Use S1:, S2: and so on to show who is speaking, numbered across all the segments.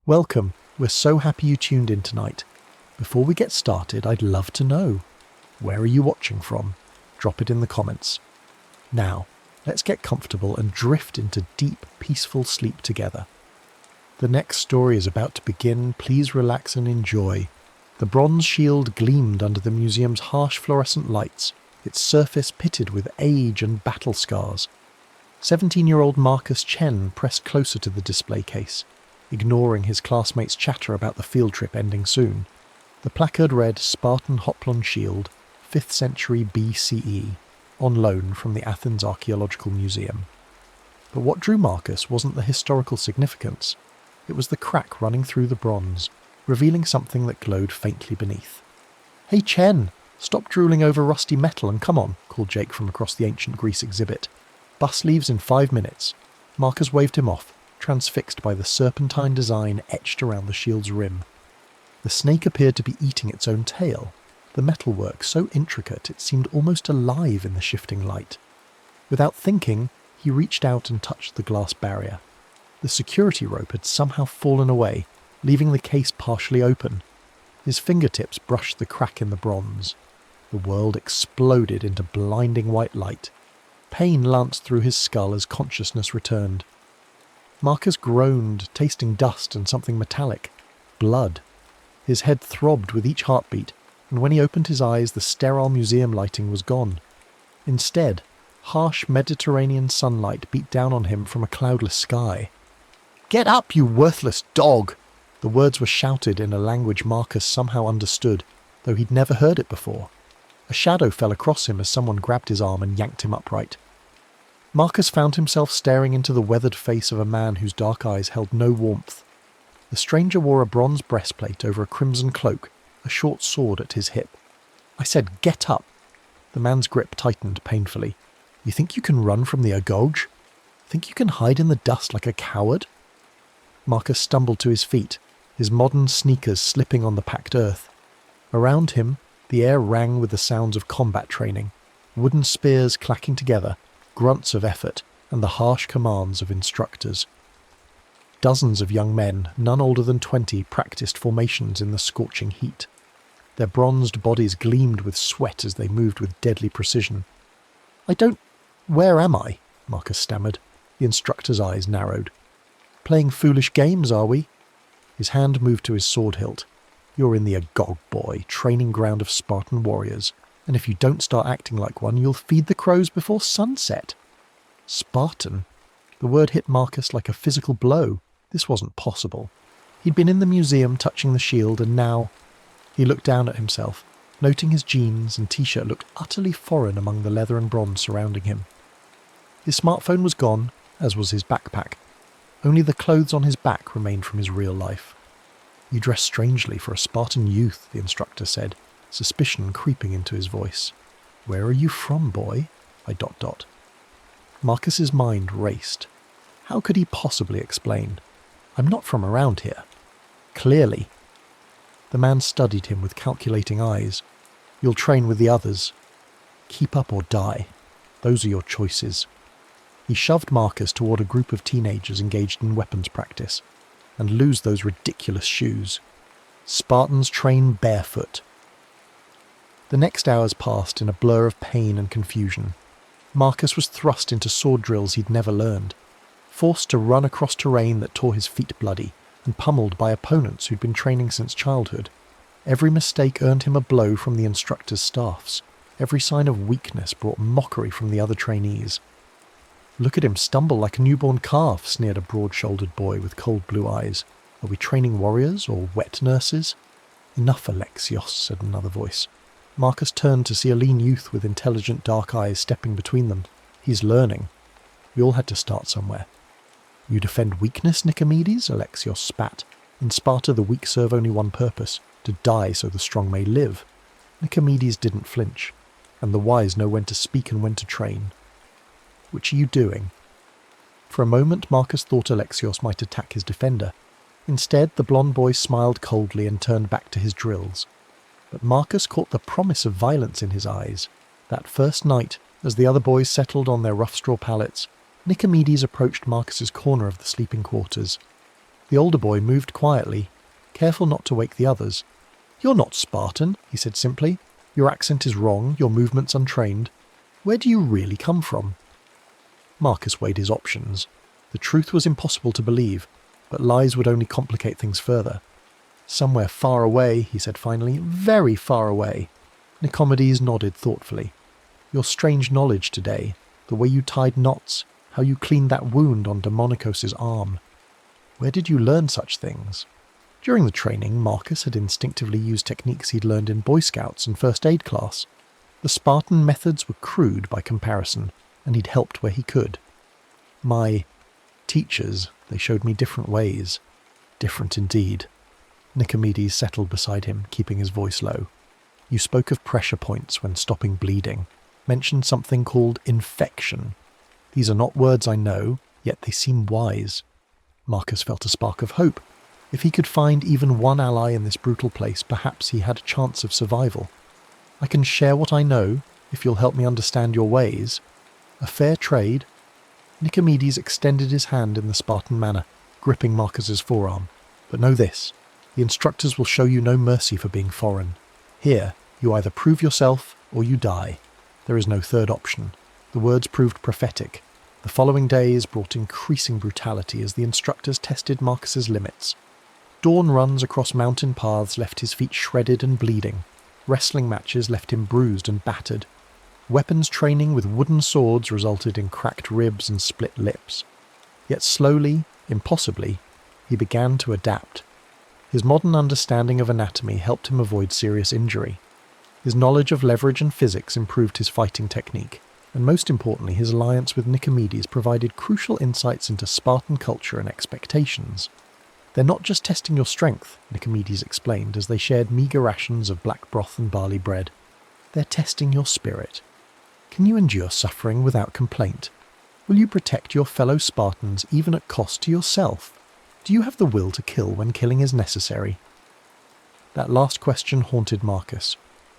S1: Welcome, we're so happy you tuned in tonight. Before we get started, I'd love to know, where are you watching from? Drop it in the comments. Now, let's get comfortable and drift into deep, peaceful sleep together. The next story is about to begin, please relax and enjoy. The bronze shield gleamed under the museum's harsh fluorescent lights, its surface pitted with age and battle scars. 17-year-old Marcus Chen pressed closer to the display case, ignoring his classmates' chatter about the field trip ending soon. The placard read Spartan Hoplon Shield, 5th century BCE, on loan from the Athens Archaeological Museum. But what drew Marcus wasn't the historical significance. It was the crack running through the bronze, revealing something that glowed faintly beneath. "Hey Chen, stop drooling over rusty metal and come on," called Jake from across the ancient Greece exhibit. "Bus leaves in 5 minutes." Marcus waved him off, transfixed by the serpentine design etched around the shield's rim. The snake appeared to be eating its own tail, the metalwork so intricate it seemed almost alive in the shifting light. Without thinking, he reached out and touched the glass barrier. The security rope had somehow fallen away, leaving the case partially open. His fingertips brushed the crack in the bronze. The world exploded into blinding white light. Pain lanced through his skull as consciousness returned. Marcus groaned, tasting dust and something metallic. Blood. His head throbbed with each heartbeat, and when he opened his eyes, the sterile museum lighting was gone. Instead, harsh Mediterranean sunlight beat down on him from a cloudless sky. "Get up, you worthless dog!" The words were shouted in a language Marcus somehow understood, though he'd never heard it before. A shadow fell across him as someone grabbed his arm and yanked him upright. Marcus found himself staring into the weathered face of a man whose dark eyes held no warmth. The stranger wore a bronze breastplate over a crimson cloak, a short sword at his hip. "I said, get up!" The man's grip tightened painfully. "You think you can run from the Agog? Think you can hide in the dust like a coward?" Marcus stumbled to his feet, his modern sneakers slipping on the packed earth. Around him, the air rang with the sounds of combat training, wooden spears clacking together, grunts of effort, and the harsh commands of instructors. Dozens of young men, none older than 20, practiced formations in the scorching heat. Their bronzed bodies gleamed with sweat as they moved with deadly precision. Where am I?" Marcus stammered. The instructor's eyes narrowed. "Playing foolish games, are we?" His hand moved to his sword hilt. "You're in the Agog, boy, training ground of Spartan warriors, and if you don't start acting like one, you'll feed the crows before sunset." Spartan? The word hit Marcus like a physical blow. This wasn't possible. He'd been in the museum touching the shield, and now... He looked down at himself, noting his jeans and t-shirt looked utterly foreign among the leather and bronze surrounding him. His smartphone was gone, as was his backpack. Only the clothes on his back remained from his real life. "You dress strangely for a Spartan youth," the instructor said, suspicion creeping into his voice. "Where are you from, boy?" Marcus's mind raced. How could he possibly explain? "I'm not from around here." "Clearly." The man studied him with calculating eyes. "You'll train with the others. Keep up or die. Those are your choices." He shoved Marcus toward a group of teenagers engaged in weapons practice. "And lose those ridiculous shoes. Spartans train barefoot." The next hours passed in a blur of pain and confusion. Marcus was thrust into sword drills he'd never learned, forced to run across terrain that tore his feet bloody, and pummeled by opponents who'd been training since childhood. Every mistake earned him a blow from the instructor's staffs. Every sign of weakness brought mockery from the other trainees. "Look at him stumble like a newborn calf," sneered a broad-shouldered boy with cold blue eyes. "Are we training warriors or wet nurses?" "Enough, Alexios," said another voice. Marcus turned to see a lean youth with intelligent dark eyes stepping between them. "He's learning. We all had to start somewhere." "You defend weakness, Nicomedes?" Alexios spat. "In Sparta the weak serve only one purpose, to die so the strong may live." Nicomedes didn't flinch, and the wise know when to speak and when to train. "Which are you doing?" For a moment Marcus thought Alexios might attack his defender. Instead, the blond boy smiled coldly and turned back to his drills. But Marcus caught the promise of violence in his eyes. That first night, as the other boys settled on their rough straw pallets, Nicomedes approached Marcus's corner of the sleeping quarters. The older boy moved quietly, careful not to wake the others. "You're not Spartan," he said simply. "Your accent is wrong, your movements untrained. Where do you really come from?" Marcus weighed his options. The truth was impossible to believe, but lies would only complicate things further. "Somewhere far away," he said finally, "very far away." Nicomedes nodded thoughtfully. "Your strange knowledge today, the way you tied knots, how you cleaned that wound on Demonikos' arm. Where did you learn such things?" During the training, Marcus had instinctively used techniques he'd learned in Boy Scouts and first aid class. The Spartan methods were crude by comparison, and he'd helped where he could. "My teachers, they showed me different ways. Different indeed." Nicomedes settled beside him, keeping his voice low. "You spoke of pressure points when stopping bleeding, mentioned something called infection. These are not words I know, yet they seem wise." Marcus felt a spark of hope. If he could find even one ally in this brutal place, perhaps he had a chance of survival. "I can share what I know, if you'll help me understand your ways. A fair trade." Nicomedes extended his hand in the Spartan manner, gripping Marcus's forearm. "But know this, the instructors will show you no mercy for being foreign. Here, you either prove yourself or you die. There is no third option." The words proved prophetic. The following days brought increasing brutality as the instructors tested Marcus's limits. Dawn runs across mountain paths left his feet shredded and bleeding. Wrestling matches left him bruised and battered. Weapons training with wooden swords resulted in cracked ribs and split lips. Yet slowly, impossibly, he began to adapt. His modern understanding of anatomy helped him avoid serious injury. His knowledge of leverage and physics improved his fighting technique, and most importantly, his alliance with Nicomedes provided crucial insights into Spartan culture and expectations. "They're not just testing your strength," Nicomedes explained as they shared meagre rations of black broth and barley bread. "They're testing your spirit. Can you endure suffering without complaint? Will you protect your fellow Spartans even at cost to yourself? Do you have the will to kill when killing is necessary?" That last question haunted Marcus.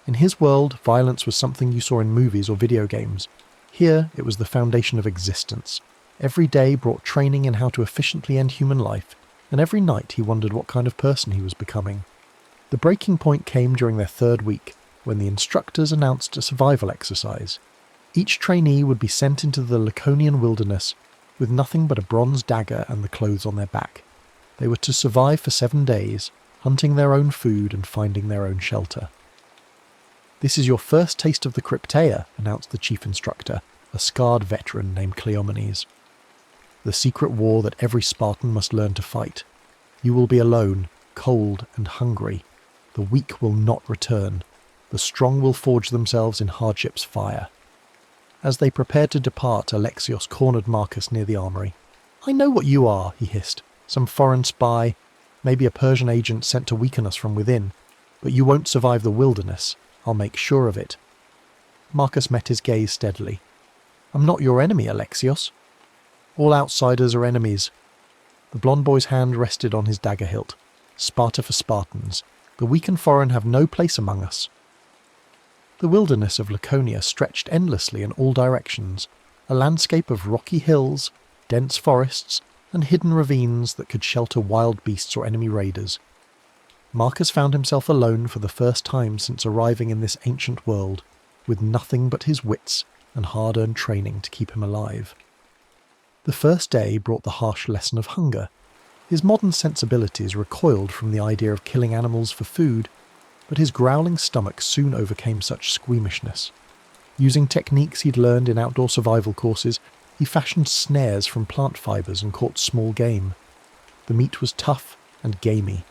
S1: In his world, violence was something you saw in movies or video games. Here, it was the foundation of existence. Every day brought training in how to efficiently end human life, and every night he wondered what kind of person he was becoming. The breaking point came during their third week, when the instructors announced a survival exercise. Each trainee would be sent into the Laconian wilderness with nothing but a bronze dagger and the clothes on their back. They were to survive for 7 days, hunting their own food and finding their own shelter. "This is your first taste of the Crypteia," announced the chief instructor, a scarred veteran named Cleomenes. "The secret war that every Spartan must learn to fight. You will be alone, cold and hungry. The weak will not return. The strong will forge themselves in hardship's fire." As they prepared to depart, Alexios cornered Marcus near the armory. "I know what you are," he hissed. "Some foreign spy, maybe a Persian agent sent to weaken us from within. But you won't survive the wilderness. I'll make sure of it." Marcus met his gaze steadily. "I'm not your enemy, Alexios." "All outsiders are enemies." The blond boy's hand rested on his dagger hilt. "Sparta for Spartans. The weak and foreign have no place among us." The wilderness of Laconia stretched endlessly in all directions, a landscape of rocky hills, dense forests, and hidden ravines that could shelter wild beasts or enemy raiders. Marcus found himself alone for the first time since arriving in this ancient world, with nothing but his wits and hard-earned training to keep him alive. The first day brought the harsh lesson of hunger. His modern sensibilities recoiled from the idea of killing animals for food, but his growling stomach soon overcame such squeamishness. Using techniques he'd learned in outdoor survival courses, he fashioned snares from plant fibers and caught small game. The meat was tough and gamey,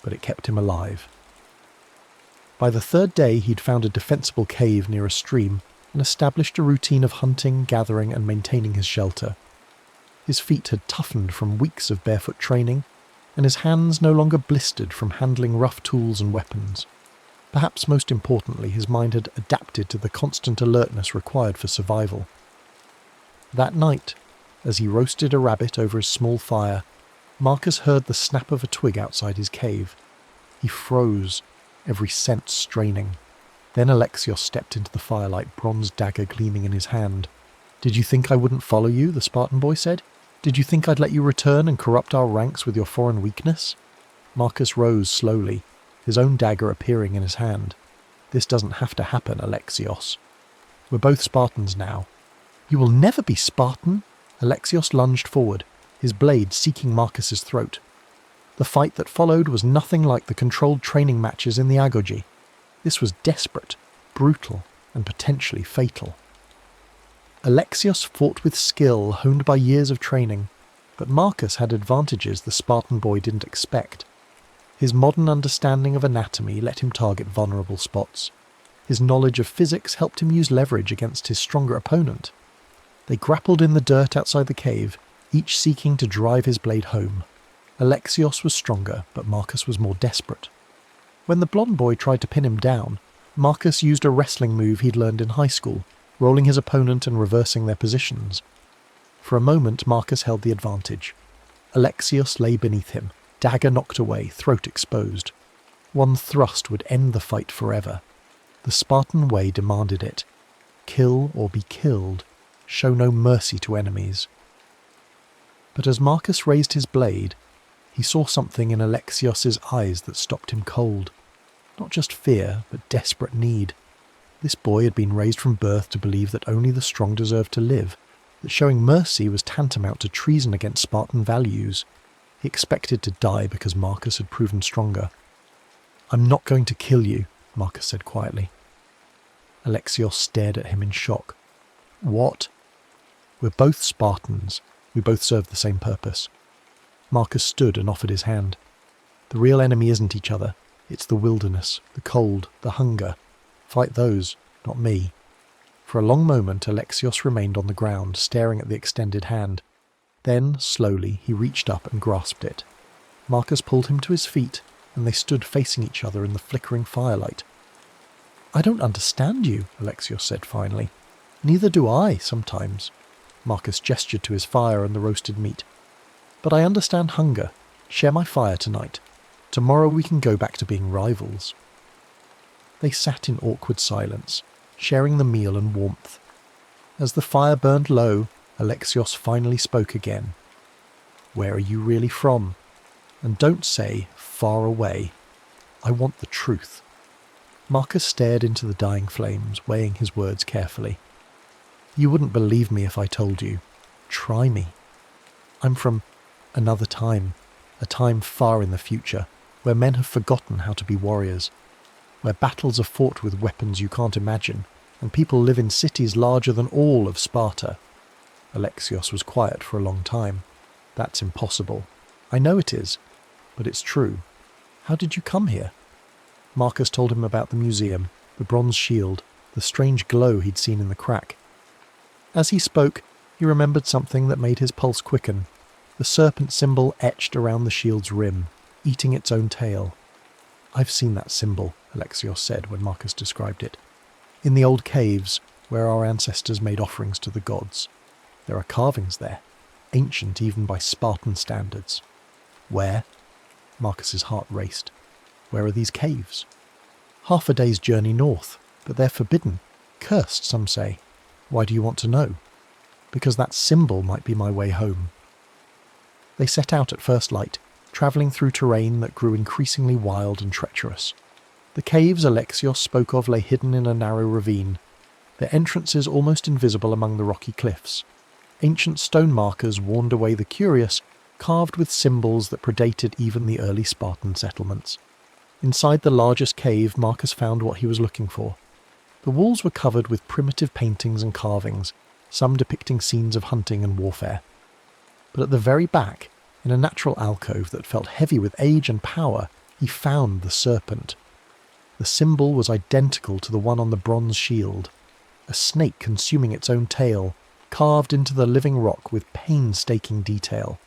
S1: but it kept him alive. By the third day, he'd found a defensible cave near a stream and established a routine of hunting, gathering, and maintaining his shelter. His feet had toughened from weeks of barefoot training, and his hands no longer blistered from handling rough tools and weapons. Perhaps most importantly, his mind had adapted to the constant alertness required for survival. That night, as he roasted a rabbit over his small fire, Marcus heard the snap of a twig outside his cave. He froze, every sense straining. Then Alexios stepped into the firelight, bronze dagger gleaming in his hand. "Did you think I wouldn't follow you?" the Spartan boy said. Did you think I'd let you return and corrupt our ranks with your foreign weakness? Marcus rose slowly, his own dagger appearing in his hand. This doesn't have to happen, Alexios. We're both Spartans now. You will never be Spartan! Alexios lunged forward, his blade seeking Marcus's throat. The fight that followed was nothing like the controlled training matches in the Agoge. This was desperate, brutal, and potentially fatal. Alexios fought with skill honed by years of training, but Marcus had advantages the Spartan boy didn't expect. His modern understanding of anatomy let him target vulnerable spots. His knowledge of physics helped him use leverage against his stronger opponent. They grappled in the dirt outside the cave, each seeking to drive his blade home. Alexios was stronger, but Marcus was more desperate. When the blonde boy tried to pin him down, Marcus used a wrestling move he'd learned in high school, rolling his opponent and reversing their positions. For a moment, Marcus held the advantage. Alexios lay beneath him, dagger knocked away, throat exposed. One thrust would end the fight forever. The Spartan way demanded it. Kill or be killed. Show no mercy to enemies. But as Marcus raised his blade, he saw something in Alexios's eyes that stopped him cold. Not just fear, but desperate need. This boy had been raised from birth to believe that only the strong deserved to live, that showing mercy was tantamount to treason against Spartan values. He expected to die because Marcus had proven stronger. "I'm not going to kill you," Marcus said quietly. Alexios stared at him in shock. "What?" "We're both Spartans. We both serve the same purpose." Marcus stood and offered his hand. "The real enemy isn't each other. It's the wilderness, the cold, the hunger. Fight those, not me." For a long moment, Alexios remained on the ground, staring at the extended hand. Then, slowly, he reached up and grasped it. Marcus pulled him to his feet, and they stood facing each other in the flickering firelight. "I don't understand you," Alexios said finally. "Neither do I, sometimes." Marcus gestured to his fire and the roasted meat. "But I understand hunger. Share my fire tonight. Tomorrow we can go back to being rivals." They sat in awkward silence, sharing the meal and warmth. As the fire burned low, Alexios finally spoke again. "Where are you really from? And don't say, far away. I want the truth." Marcus stared into the dying flames, weighing his words carefully. "You wouldn't believe me if I told you. Try me. I'm from another time, a time far in the future, where men have forgotten how to be warriors, where battles are fought with weapons you can't imagine, and people live in cities larger than all of Sparta." Alexios was quiet for a long time. "That's impossible." "I know it is, but it's true. How did you come here?" Marcus told him about the museum, the bronze shield, the strange glow he'd seen in the crack. As he spoke, he remembered something that made his pulse quicken, the serpent symbol etched around the shield's rim, eating its own tail. "I've seen that symbol," Alexios said when Marcus described it. "In the old caves, where our ancestors made offerings to the gods. There are carvings there, ancient even by Spartan standards." "Where?" Marcus's heart raced. "Where are these caves?" "Half a day's journey north, but they're forbidden. Cursed, some say. Why do you want to know?" "Because that symbol might be my way home." They set out at first light, travelling through terrain that grew increasingly wild and treacherous. The caves Alexios spoke of lay hidden in a narrow ravine, their entrances almost invisible among the rocky cliffs. Ancient stone markers warned away the curious, carved with symbols that predated even the early Spartan settlements. Inside the largest cave, Marcus found what he was looking for. The walls were covered with primitive paintings and carvings, some depicting scenes of hunting and warfare. But at the very back, in a natural alcove that felt heavy with age and power, he found the serpent. The symbol was identical to the one on the bronze shield, a snake consuming its own tail, carved into the living rock with painstaking detail.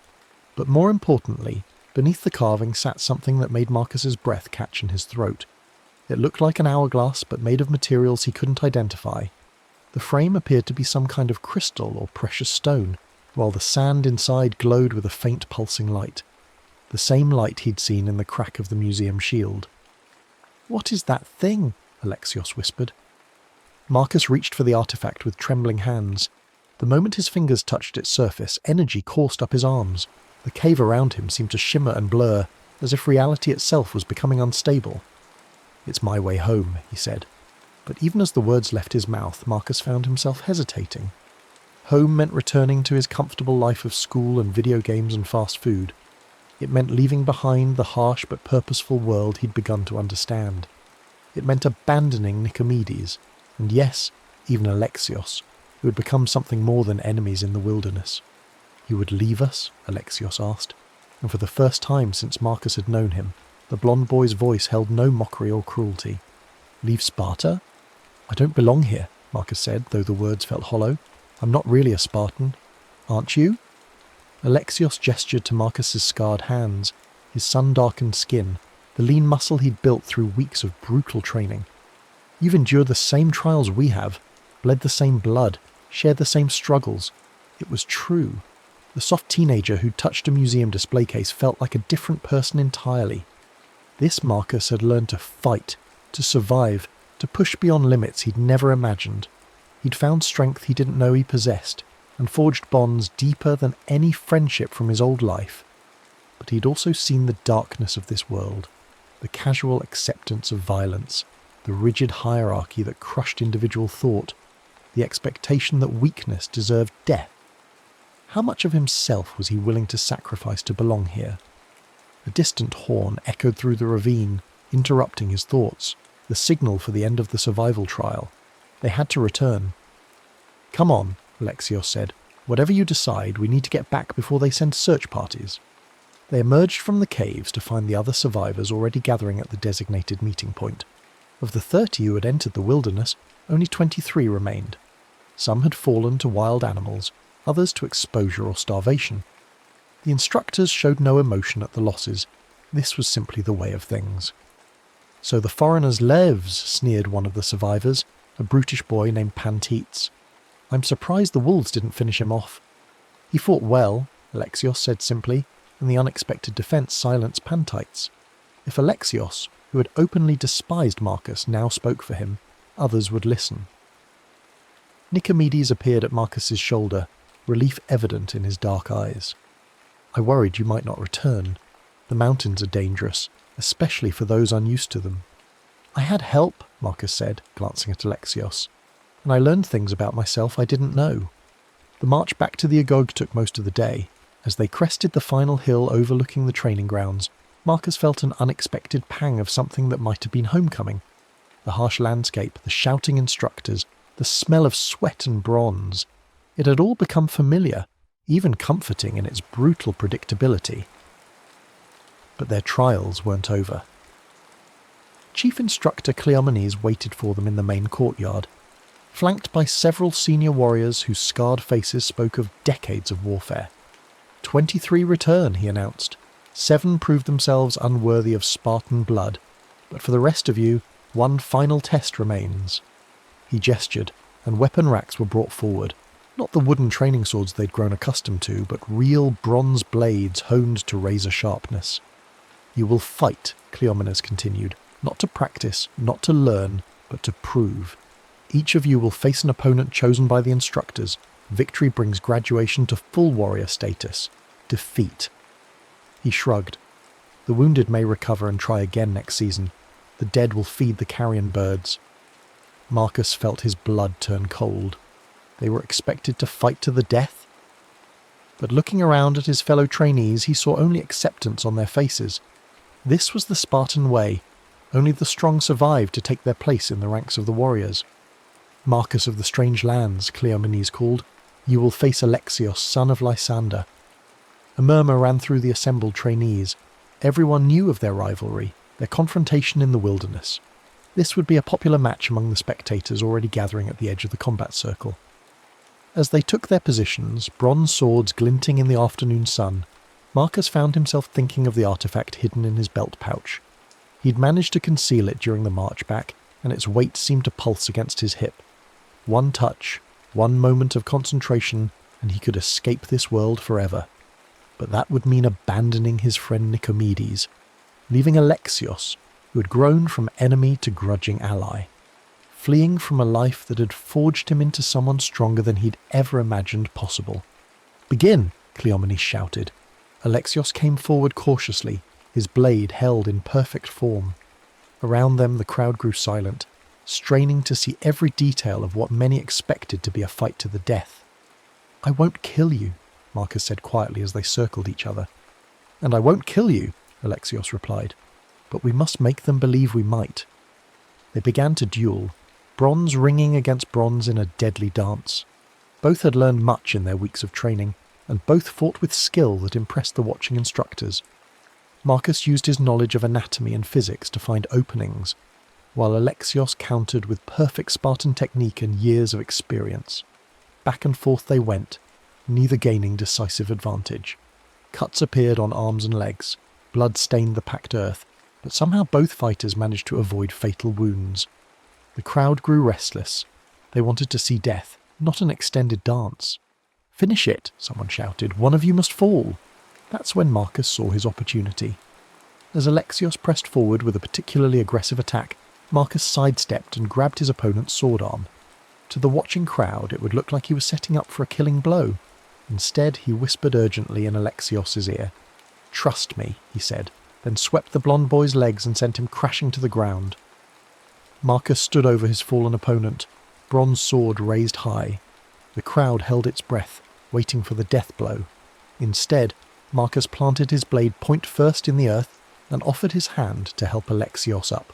S1: But more importantly, beneath the carving sat something that made Marcus's breath catch in his throat. It looked like an hourglass, but made of materials he couldn't identify. The frame appeared to be some kind of crystal or precious stone, while the sand inside glowed with a faint pulsing light. The same light he'd seen in the crack of the museum shield. "What is that thing?" Alexios whispered. Marcus reached for the artifact with trembling hands. The moment his fingers touched its surface, energy coursed up his arms. The cave around him seemed to shimmer and blur, as if reality itself was becoming unstable. "It's my way home," he said. But even as the words left his mouth, Marcus found himself hesitating. Home meant returning to his comfortable life of school and video games and fast food. It meant leaving behind the harsh but purposeful world he'd begun to understand. It meant abandoning Nicomedes, and yes, even Alexios, who had become something more than enemies in the wilderness. "You would leave us?" Alexios asked, and for the first time since Marcus had known him, the blonde boy's voice held no mockery or cruelty. "Leave Sparta? I don't belong here," Marcus said, though the words felt hollow. "I'm not really a Spartan. Aren't you?" Alexios gestured to Marcus's scarred hands, his sun-darkened skin, the lean muscle he'd built through weeks of brutal training. "You've endured the same trials we have, bled the same blood, shared the same struggles." It was true. The soft teenager who'd touched a museum display case felt like a different person entirely. This Marcus had learned to fight, to survive, to push beyond limits he'd never imagined. He'd found strength he didn't know he possessed, and forged bonds deeper than any friendship from his old life. But he'd also seen the darkness of this world, the casual acceptance of violence, the rigid hierarchy that crushed individual thought, the expectation that weakness deserved death. How much of himself was he willing to sacrifice to belong here? A distant horn echoed through the ravine, interrupting his thoughts, the signal for the end of the survival trial. They had to return. "Come on," Alexios said. "Whatever you decide, we need to get back before they send search parties." They emerged from the caves to find the other survivors already gathering at the designated meeting point. Of the 30 who had entered the wilderness, only 23 remained. Some had fallen to wild animals, others to exposure or starvation. The instructors showed no emotion at the losses. This was simply the way of things. "So the foreigners' lives," sneered one of the survivors, a brutish boy named Pantetes. "I'm surprised the wolves didn't finish him off." "He fought well," Alexios said simply, and the unexpected defence silenced Pantetes. If Alexios, who had openly despised Marcus, now spoke for him, others would listen. Nicomedes appeared at Marcus's shoulder, relief evident in his dark eyes. "I worried you might not return. The mountains are dangerous, especially for those unused to them." "I had help," Marcus said, glancing at Alexios, "and I learned things about myself I didn't know." The march back to the Agog took most of the day. As they crested the final hill overlooking the training grounds, Marcus felt an unexpected pang of something that might have been homecoming. The harsh landscape, the shouting instructors, the smell of sweat and bronze. It had all become familiar, even comforting in its brutal predictability. But their trials weren't over. Chief Instructor Cleomenes waited for them in the main courtyard, flanked by several senior warriors whose scarred faces spoke of decades of warfare. 23 return, he announced. 7 proved themselves unworthy of Spartan blood, but for the rest of you, one final test remains. He gestured, and weapon racks were brought forward. Not the wooden training swords they'd grown accustomed to, but real bronze blades honed to razor sharpness. "You will fight," Cleomenes continued, "not to practice, not to learn, but to prove. Each of you will face an opponent chosen by the instructors. Victory brings graduation to full warrior status. Defeat." He shrugged. "The wounded may recover and try again next season. The dead will feed the carrion birds." Marcus felt his blood turn cold. They were expected to fight to the death? But looking around at his fellow trainees, he saw only acceptance on their faces. This was the Spartan way. Only the strong survived to take their place in the ranks of the warriors. "Marcus of the Strange Lands," Cleomenes called, "you will face Alexios, son of Lysander." A murmur ran through the assembled trainees. Everyone knew of their rivalry, their confrontation in the wilderness. This would be a popular match among the spectators already gathering at the edge of the combat circle. As they took their positions, bronze swords glinting in the afternoon sun, Marcus found himself thinking of the artifact hidden in his belt pouch. He'd managed to conceal it during the march back, and its weight seemed to pulse against his hip. One touch, one moment of concentration, and he could escape this world forever. But that would mean abandoning his friend Nicomedes, leaving Alexios, who had grown from enemy to grudging ally. fleeing from a life that had forged him into someone stronger than he'd ever imagined possible. "Begin!" Cleomenes shouted. Alexios came forward cautiously, his blade held in perfect form. Around them the crowd grew silent, straining to see every detail of what many expected to be a fight to the death. "I won't kill you," Marcus said quietly as they circled each other. "And I won't kill you," Alexios replied. "But we must make them believe we might." They began to duel, bronze ringing against bronze in a deadly dance. Both had learned much in their weeks of training, and both fought with skill that impressed the watching instructors. Marcus used his knowledge of anatomy and physics to find openings, while Alexios countered with perfect Spartan technique and years of experience. Back and forth they went, neither gaining decisive advantage. Cuts appeared on arms and legs, blood stained the packed earth, but somehow both fighters managed to avoid fatal wounds. The crowd grew restless. They wanted to see death, not an extended dance. "Finish it," someone shouted. "One of you must fall." That's when Marcus saw his opportunity. As Alexios pressed forward with a particularly aggressive attack, Marcus sidestepped and grabbed his opponent's sword arm. To the watching crowd, it would look like he was setting up for a killing blow. Instead, he whispered urgently in Alexios' ear. "Trust me," he said, then swept the blonde boy's legs and sent him crashing to the ground. Marcus stood over his fallen opponent, bronze sword raised high. The crowd held its breath, waiting for the death blow. Instead, Marcus planted his blade point first in the earth and offered his hand to help Alexios up.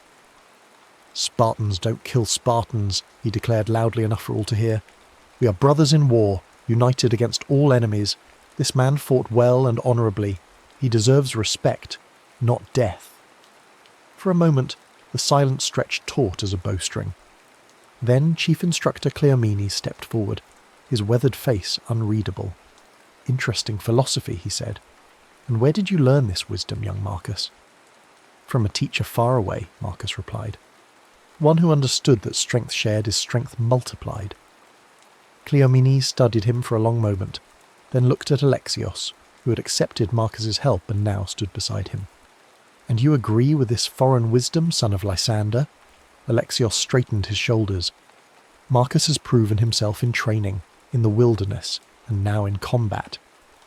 S1: "Spartans don't kill Spartans," he declared loudly enough for all to hear. "We are brothers in war, united against all enemies. This man fought well and honourably. He deserves respect, not death." For a moment, the silence stretched taut as a bowstring. Then Chief Instructor Cleomenes stepped forward, his weathered face unreadable. "Interesting philosophy," he said. "And where did you learn this wisdom, young Marcus?" "From a teacher far away," Marcus replied. "One who understood that strength shared is strength multiplied." Cleomenes studied him for a long moment, then looked at Alexios, who had accepted Marcus's help and now stood beside him. "And you agree with this foreign wisdom, son of Lysander?" Alexios straightened his shoulders. "Marcus has proven himself in training, in the wilderness, and now in combat.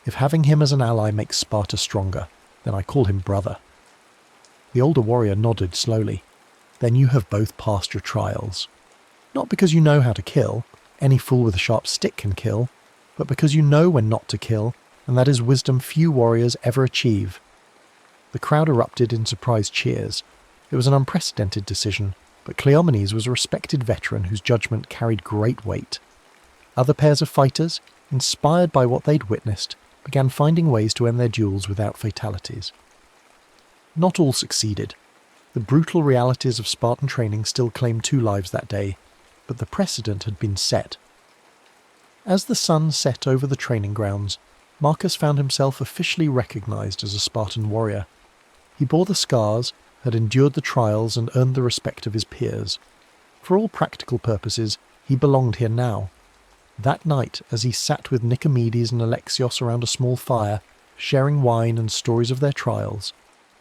S1: If having him as an ally makes Sparta stronger, then I call him brother." The older warrior nodded slowly. "Then you have both passed your trials. Not because you know how to kill, any fool with a sharp stick can kill, but because you know when not to kill, and that is wisdom few warriors ever achieve." The crowd erupted in surprised cheers. It was an unprecedented decision, but Cleomenes was a respected veteran whose judgment carried great weight. Other pairs of fighters, inspired by what they'd witnessed, began finding ways to end their duels without fatalities. Not all succeeded. The brutal realities of Spartan training still claimed 2 lives that day, but the precedent had been set. As the sun set over the training grounds, Marcus found himself officially recognized as a Spartan warrior. He bore the scars, had endured the trials and earned the respect of his peers. For all practical purposes, he belonged here now. That night, as he sat with Nicomedes and Alexios around a small fire, sharing wine and stories of their trials,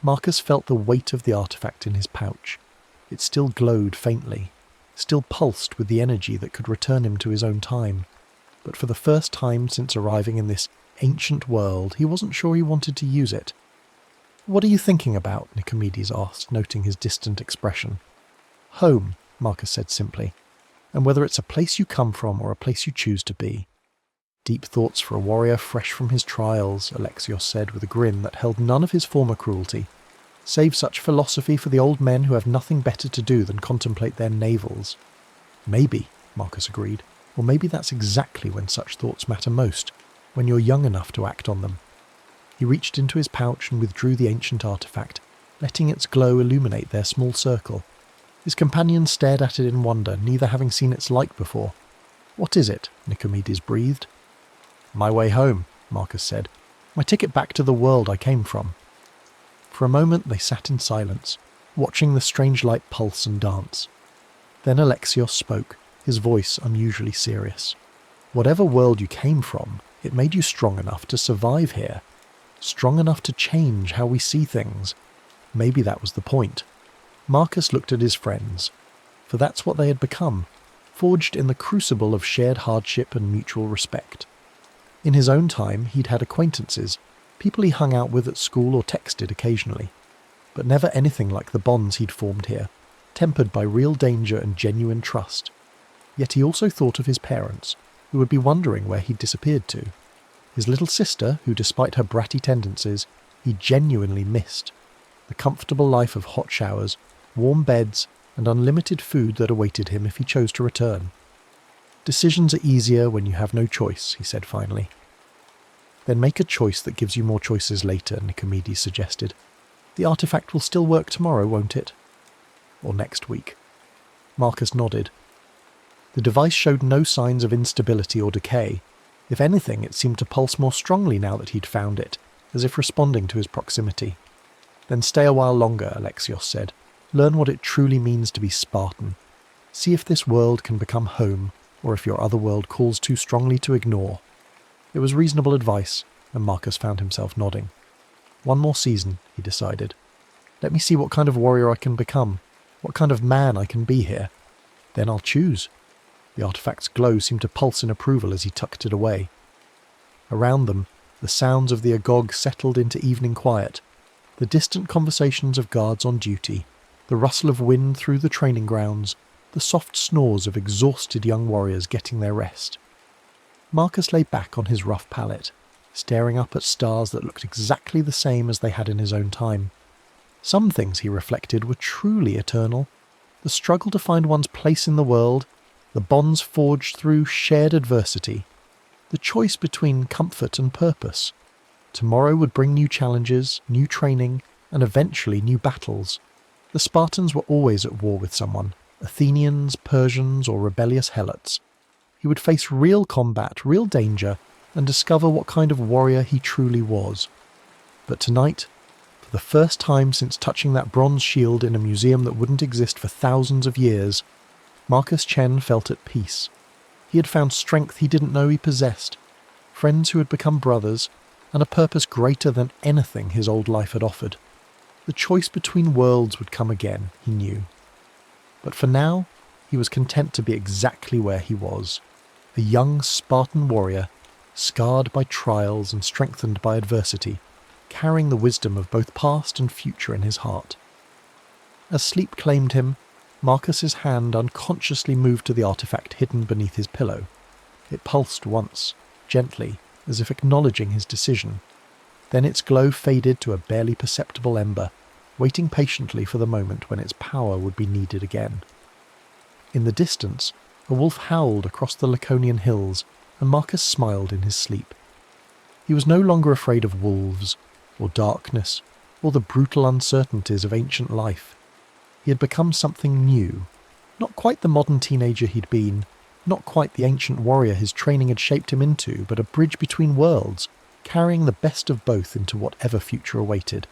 S1: Marcus felt the weight of the artifact in his pouch. It still glowed faintly, still pulsed with the energy that could return him to his own time. But for the first time since arriving in this ancient world, he wasn't sure he wanted to use it. "What are you thinking about?" Nicomedes asked, noting his distant expression. "Home," Marcus said simply, "and whether it's a place you come from or a place you choose to be." "Deep thoughts for a warrior fresh from his trials," Alexios said with a grin that held none of his former cruelty. "Save such philosophy for the old men who have nothing better to do than contemplate their navels." "Maybe," Marcus agreed, "or maybe that's exactly when such thoughts matter most, when you're young enough to act on them." He reached into his pouch and withdrew the ancient artifact, letting its glow illuminate their small circle. His companions stared at it in wonder, neither having seen its like before. "What is it?" Nicomedes breathed. "My way home," Marcus said. "My ticket back to the world I came from." For a moment they sat in silence, watching the strange light pulse and dance. Then Alexios spoke, his voice unusually serious. "Whatever world you came from, it made you strong enough to survive here. Strong enough to change how we see things. Maybe that was the point." Marcus looked at his friends. for that's what they had become, forged in the crucible of shared hardship and mutual respect. In his own time, he'd had acquaintances, people he hung out with at school or texted occasionally, but never anything like the bonds he'd formed here, tempered by real danger and genuine trust. Yet he also thought of his parents, who would be wondering where he'd disappeared to. His little sister, who despite her bratty tendencies, he genuinely missed. The comfortable life of hot showers, warm beds, and unlimited food that awaited him if he chose to return. Decisions are easier when you have no choice, he said finally. Then make a choice that gives you more choices later, Nicomedes suggested. The artifact will still work tomorrow, won't it? Or next week. Marcus nodded. The device showed no signs of instability or decay. If anything, it seemed to pulse more strongly now that he'd found it, as if responding to his proximity. Then stay a while longer, Alexios said. Learn what it truly means to be Spartan. See if this world can become home, or if your other world calls too strongly to ignore. It was reasonable advice, and Marcus found himself nodding. One more season, he decided. Let me see what kind of warrior I can become, what kind of man I can be here. Then I'll choose. The artifact's glow seemed to pulse in approval as he tucked it away. Around them, the sounds of the agog settled into evening quiet, the distant conversations of guards on duty, the rustle of wind through the training grounds, the soft snores of exhausted young warriors getting their rest. Marcus lay back on his rough pallet, staring up at stars that looked exactly the same as they had in his own time. Some things, he reflected, were truly eternal. The struggle to find one's place in the world, the bonds forged through shared adversity, the choice between comfort and purpose. Tomorrow would bring new challenges, new training, and eventually new battles. The Spartans were always at war with someone, Athenians, Persians, or rebellious helots. He would face real combat, real danger, and discover what kind of warrior he truly was. But tonight, for the first time since touching that bronze shield in a museum that wouldn't exist for thousands of years, Marcus Chen felt at peace. He had found strength he didn't know he possessed, friends who had become brothers, and a purpose greater than anything his old life had offered. The choice between worlds would come again, he knew. But for now, he was content to be exactly where he was, a young Spartan warrior, scarred by trials and strengthened by adversity, carrying the wisdom of both past and future in his heart. As sleep claimed him, Marcus's hand unconsciously moved to the artifact hidden beneath his pillow. It pulsed once, gently, as if acknowledging his decision. Then its glow faded to a barely perceptible ember, waiting patiently for the moment when its power would be needed again. In the distance, a wolf howled across the Laconian hills, and Marcus smiled in his sleep. He was no longer afraid of wolves, or darkness, or the brutal uncertainties of ancient life. He had become something new, not quite the modern teenager he'd been, not quite the ancient warrior his training had shaped him into, but a bridge between worlds, carrying the best of both into whatever future awaited.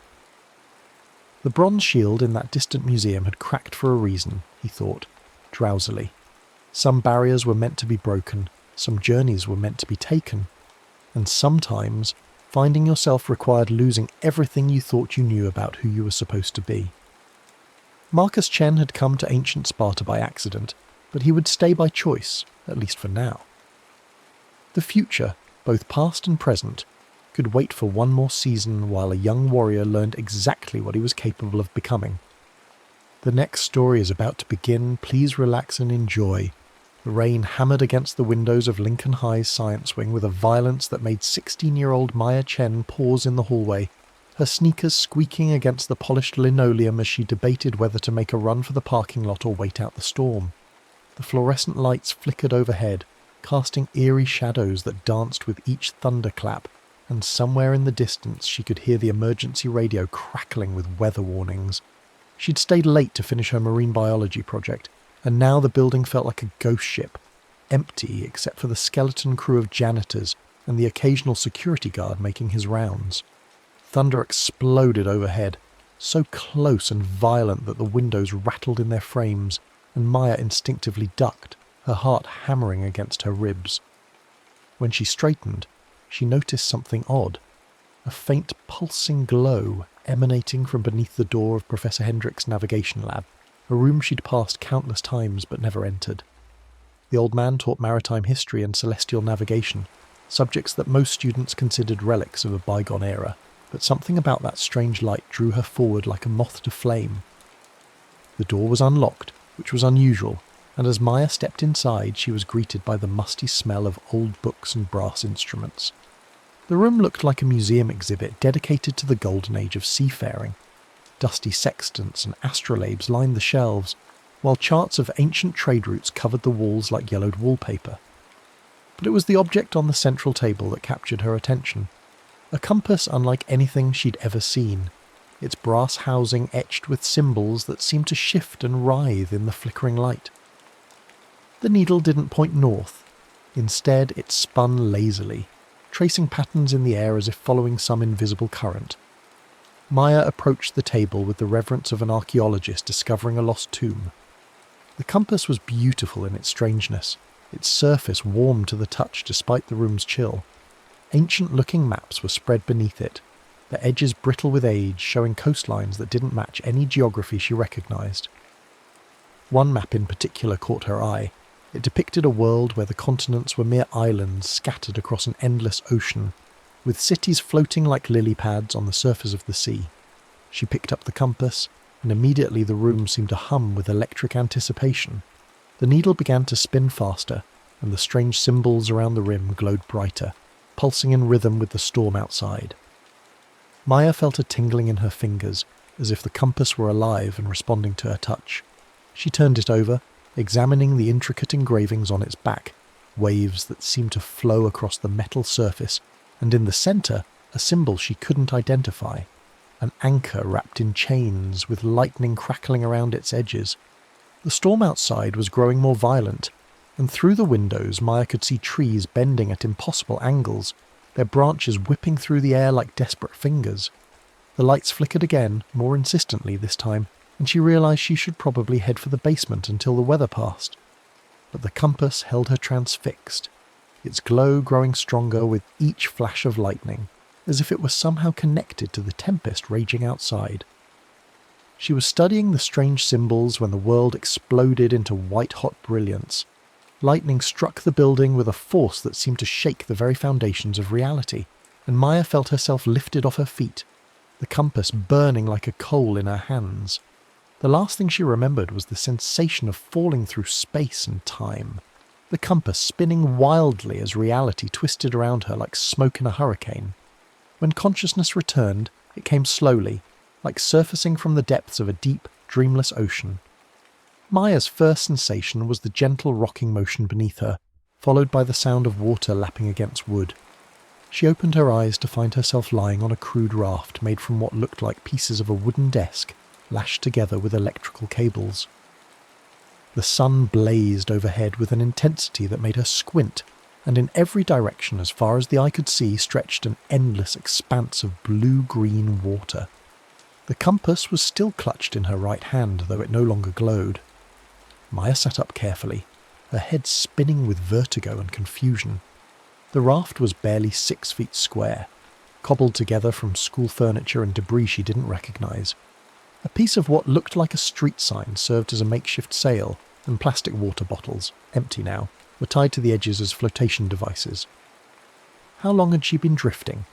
S1: The bronze shield in that distant museum had cracked for a reason, he thought, drowsily. Some barriers were meant to be broken, some journeys were meant to be taken, and sometimes finding yourself required losing everything you thought you knew about who you were supposed to be. Marcus Chen had come to ancient Sparta by accident, but he would stay by choice, at least for now. The future, both past and present, could wait for one more season while a young warrior learned exactly what he was capable of becoming. The next story is about to begin. Please relax and enjoy. The rain hammered against the windows of Lincoln High's science wing with a violence that made 16-year-old Maya Chen pause in the hallway, her sneakers squeaking against the polished linoleum as she debated whether to make a run for the parking lot or wait out the storm. The fluorescent lights flickered overhead, casting eerie shadows that danced with each thunderclap, and somewhere in the distance she could hear the emergency radio crackling with weather warnings. She'd stayed late to finish her marine biology project, and now the building felt like a ghost ship, empty except for the skeleton crew of janitors and the occasional security guard making his rounds. Thunder exploded overhead, so close and violent that the windows rattled in their frames, and Maya instinctively ducked, her heart hammering against her ribs. When she straightened, she noticed something odd, a faint pulsing glow emanating from beneath the door of Professor Hendrick's navigation lab, a room she'd passed countless times but never entered. The old man taught maritime history and celestial navigation, subjects that most students considered relics of a bygone era, but something about that strange light drew her forward like a moth to flame. The door was unlocked, which was unusual, and as Maya stepped inside she was greeted by the musty smell of old books and brass instruments. The room looked like a museum exhibit dedicated to the golden age of seafaring. Dusty sextants and astrolabes lined the shelves, while charts of ancient trade routes covered the walls like yellowed wallpaper. But it was the object on the central table that captured her attention. A compass unlike anything she'd ever seen, its brass housing etched with symbols that seemed to shift and writhe in the flickering light. The needle didn't point north. Instead, it spun lazily, tracing patterns in the air as if following some invisible current. Maya approached the table with the reverence of an archaeologist discovering a lost tomb. The compass was beautiful in its strangeness, its surface warm to the touch despite the room's chill. Ancient-looking maps were spread beneath it, their edges brittle with age, showing coastlines that didn't match any geography she recognised. One map in particular caught her eye. It depicted a world where the continents were mere islands scattered across an endless ocean, with cities floating like lily pads on the surface of the sea. She picked up the compass, and immediately the room seemed to hum with electric anticipation. The needle began to spin faster, and the strange symbols around the rim glowed brighter, pulsing in rhythm with the storm outside. Maya felt a tingling in her fingers, as if the compass were alive and responding to her touch. She turned it over, examining the intricate engravings on its back, waves that seemed to flow across the metal surface, and in the centre, a symbol she couldn't identify. An anchor wrapped in chains, with lightning crackling around its edges. The storm outside was growing more violent, and through the windows Maya could see trees bending at impossible angles, their branches whipping through the air like desperate fingers. The lights flickered again, more insistently this time, and she realised she should probably head for the basement until the weather passed. But the compass held her transfixed, its glow growing stronger with each flash of lightning, as if it were somehow connected to the tempest raging outside. She was studying the strange symbols when the world exploded into white-hot brilliance. Lightning struck the building with a force that seemed to shake the very foundations of reality, and Maya felt herself lifted off her feet, the compass burning like a coal in her hands. The last thing she remembered was the sensation of falling through space and time, the compass spinning wildly as reality twisted around her like smoke in a hurricane. When consciousness returned, it came slowly, like surfacing from the depths of a deep, dreamless ocean. Maya's first sensation was the gentle rocking motion beneath her, followed by the sound of water lapping against wood. She opened her eyes to find herself lying on a crude raft made from what looked like pieces of a wooden desk, lashed together with electrical cables. The sun blazed overhead with an intensity that made her squint, and in every direction as far as the eye could see stretched an endless expanse of blue-green water. The compass was still clutched in her right hand, though it no longer glowed. Maya sat up carefully, her head spinning with vertigo and confusion. The raft was barely 6 feet square, cobbled together from school furniture and debris she didn't recognise. A piece of what looked like a street sign served as a makeshift sail, and plastic water bottles, empty now, were tied to the edges as flotation devices. How long had she been drifting?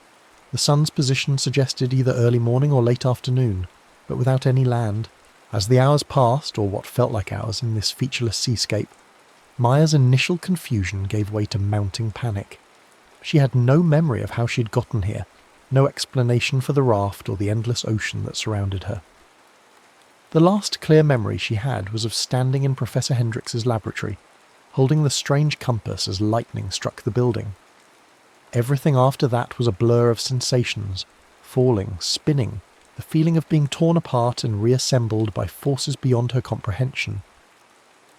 S1: The sun's position suggested either early morning or late afternoon, but without any land. As the hours passed, or what felt like hours in this featureless seascape, Maya's initial confusion gave way to mounting panic. She had no memory of how she'd gotten here, no explanation for the raft or the endless ocean that surrounded her. The last clear memory she had was of standing in Professor Hendrix's laboratory, holding the strange compass as lightning struck the building. Everything after that was a blur of sensations, falling, spinning, the feeling of being torn apart and reassembled by forces beyond her comprehension.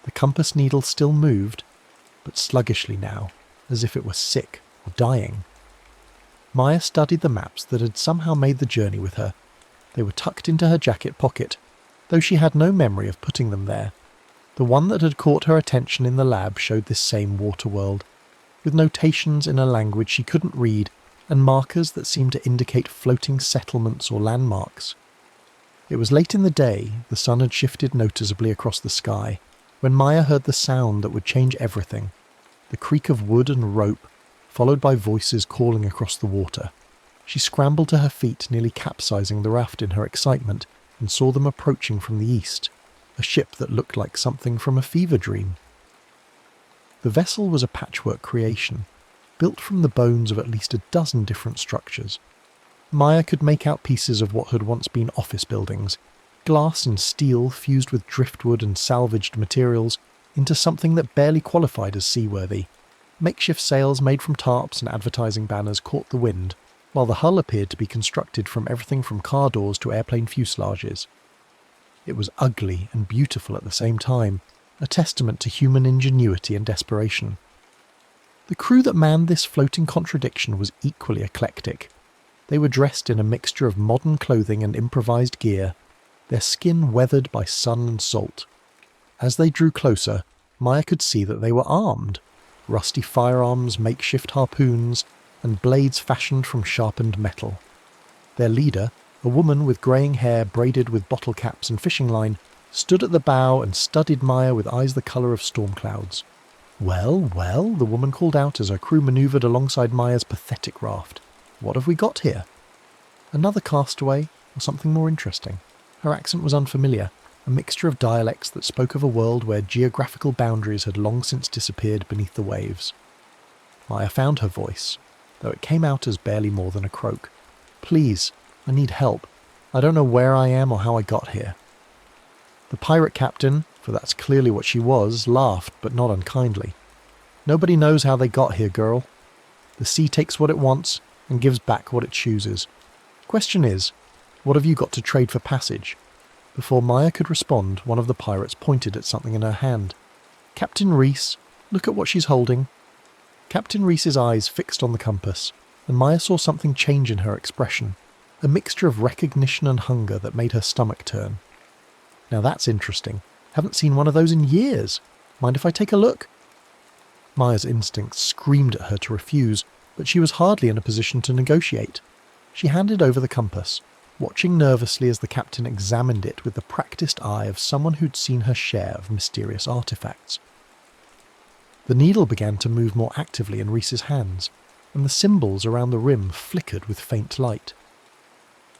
S1: The compass needle still moved, but sluggishly now, as if it were sick or dying. Maya studied the maps that had somehow made the journey with her. They were tucked into her jacket pocket, though she had no memory of putting them there. The one that had caught her attention in the lab showed this same water world, with notations in a language she couldn't read and markers that seemed to indicate floating settlements or landmarks. It was late in the day, the sun had shifted noticeably across the sky, when Maya heard the sound that would change everything, the creak of wood and rope, followed by voices calling across the water. She scrambled to her feet, nearly capsizing the raft in her excitement, and saw them approaching from the east, a ship that looked like something from a fever dream. The vessel was a patchwork creation, built from the bones of at least a dozen different structures. Maya could make out pieces of what had once been office buildings, glass and steel fused with driftwood and salvaged materials into something that barely qualified as seaworthy. Makeshift sails made from tarps and advertising banners caught the wind, while the hull appeared to be constructed from everything from car doors to airplane fuselages. It was ugly and beautiful at the same time, a testament to human ingenuity and desperation. The crew that manned this floating contradiction was equally eclectic. They were dressed in a mixture of modern clothing and improvised gear, their skin weathered by sun and salt. As they drew closer, Maya could see that they were armed. Rusty firearms, makeshift harpoons, and blades fashioned from sharpened metal. Their leader, a woman with greying hair braided with bottle caps and fishing line, stood at the bow and studied Maya with eyes the colour of storm clouds. "Well, well," the woman called out as her crew manoeuvred alongside Maya's pathetic raft. "What have we got here?" Another castaway, or something more interesting? Her accent was unfamiliar, a mixture of dialects that spoke of a world where geographical boundaries had long since disappeared beneath the waves. Maya found her voice, though it came out as barely more than a croak. "Please, I need help. I don't know where I am or how I got here." The pirate captain, for that's clearly what she was, laughed, but not unkindly. "Nobody knows how they got here, girl. The sea takes what it wants and gives back what it chooses. Question is, what have you got to trade for passage?" Before Maya could respond, one of the pirates pointed at something in her hand. "Captain Reese, look at what she's holding." Captain Reese's eyes fixed on the compass, and Maya saw something change in her expression, a mixture of recognition and hunger that made her stomach turn. "Now that's interesting. Haven't seen one of those in years. Mind if I take a look?" Maya's instincts screamed at her to refuse, but she was hardly in a position to negotiate. She handed over the compass, watching nervously as the captain examined it with the practiced eye of someone who'd seen her share of mysterious artifacts. The needle began to move more actively in Reese's hands, and the symbols around the rim flickered with faint light.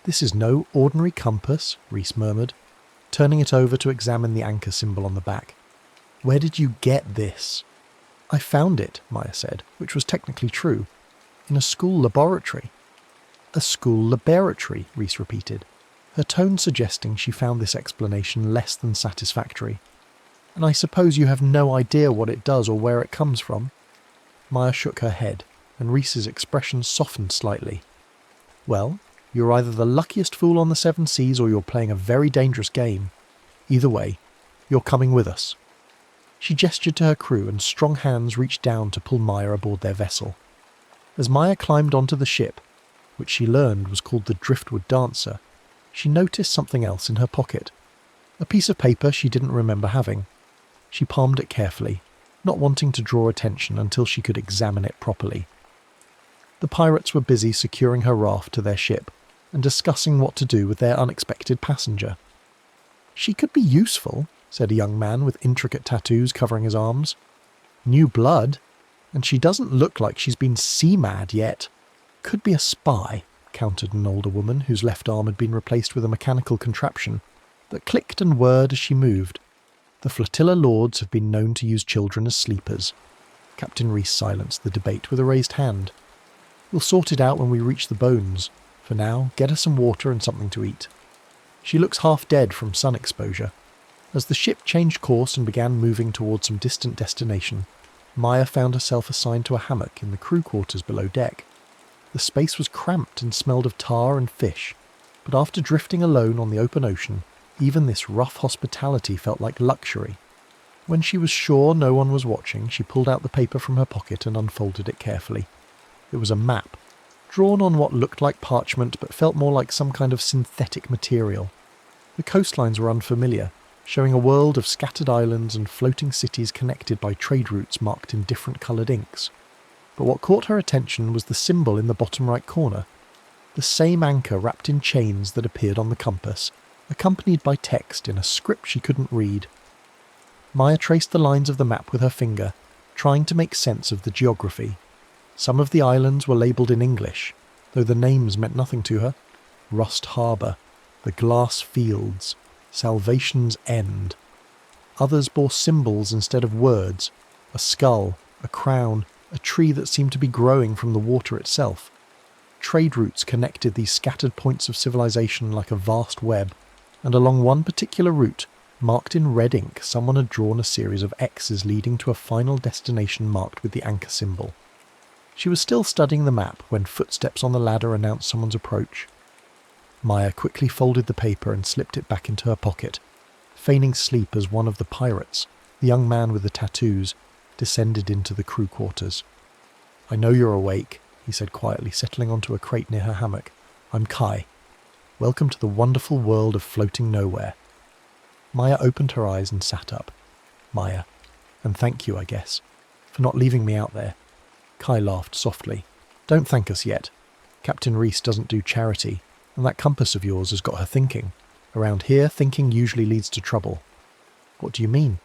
S1: "This is no ordinary compass," Reese murmured, turning it over to examine the anchor symbol on the back. "Where did you get this?" "I found it," Maya said, which was technically true, "in a school laboratory." "A school laboratory," Reese repeated, her tone suggesting she found this explanation less than satisfactory. "And I suppose you have no idea what it does or where it comes from?" Maya shook her head, and Reese's expression softened slightly. "Well, you're either the luckiest fool on the seven seas or you're playing a very dangerous game. Either way, you're coming with us." She gestured to her crew, and strong hands reached down to pull Maya aboard their vessel. As Maya climbed onto the ship, which she learned was called the Driftwood Dancer, she noticed something else in her pocket. A piece of paper she didn't remember having. She palmed it carefully, not wanting to draw attention until she could examine it properly. The pirates were busy securing her raft to their ship and discussing what to do with their unexpected passenger. "She could be useful," said a young man with intricate tattoos covering his arms. "New blood, and she doesn't look like she's been sea-mad yet." "Could be a spy," countered an older woman whose left arm had been replaced with a mechanical contraption that clicked and whirred as she moved. "The flotilla lords have been known to use children as sleepers." Captain Reese silenced the debate with a raised hand. "We'll sort it out when we reach the bones. For now, get her some water and something to eat. She looks half dead from sun exposure." As the ship changed course and began moving towards some distant destination, Maya found herself assigned to a hammock in the crew quarters below deck. The space was cramped and smelled of tar and fish, but after drifting alone on the open ocean, even this rough hospitality felt like luxury. When she was sure no one was watching, she pulled out the paper from her pocket and unfolded it carefully. It was a map, drawn on what looked like parchment but felt more like some kind of synthetic material. The coastlines were unfamiliar, showing a world of scattered islands and floating cities connected by trade routes marked in different coloured inks. But what caught her attention was the symbol in the bottom right corner, the same anchor wrapped in chains that appeared on the compass, accompanied by text in a script she couldn't read. Maya traced the lines of the map with her finger, trying to make sense of the geography. Some of the islands were labelled in English, though the names meant nothing to her. Rust Harbour, the Glass Fields, Salvation's End. Others bore symbols instead of words, a skull, a crown, a tree that seemed to be growing from the water itself. Trade routes connected these scattered points of civilization like a vast web, and along one particular route, marked in red ink, someone had drawn a series of X's leading to a final destination marked with the anchor symbol. She was still studying the map when footsteps on the ladder announced someone's approach. Maya quickly folded the paper and slipped it back into her pocket, feigning sleep as one of the pirates, the young man with the tattoos, descended into the crew quarters. "I know you're awake," he said quietly, settling onto a crate near her hammock. "I'm Kai. Welcome to the wonderful world of floating nowhere." Maya opened her eyes and sat up. "Maya, and thank you, I guess, for not leaving me out there." Kai laughed softly. "Don't thank us yet. Captain Reese doesn't do charity, and that compass of yours has got her thinking. Around here, thinking usually leads to trouble." "What do you mean?"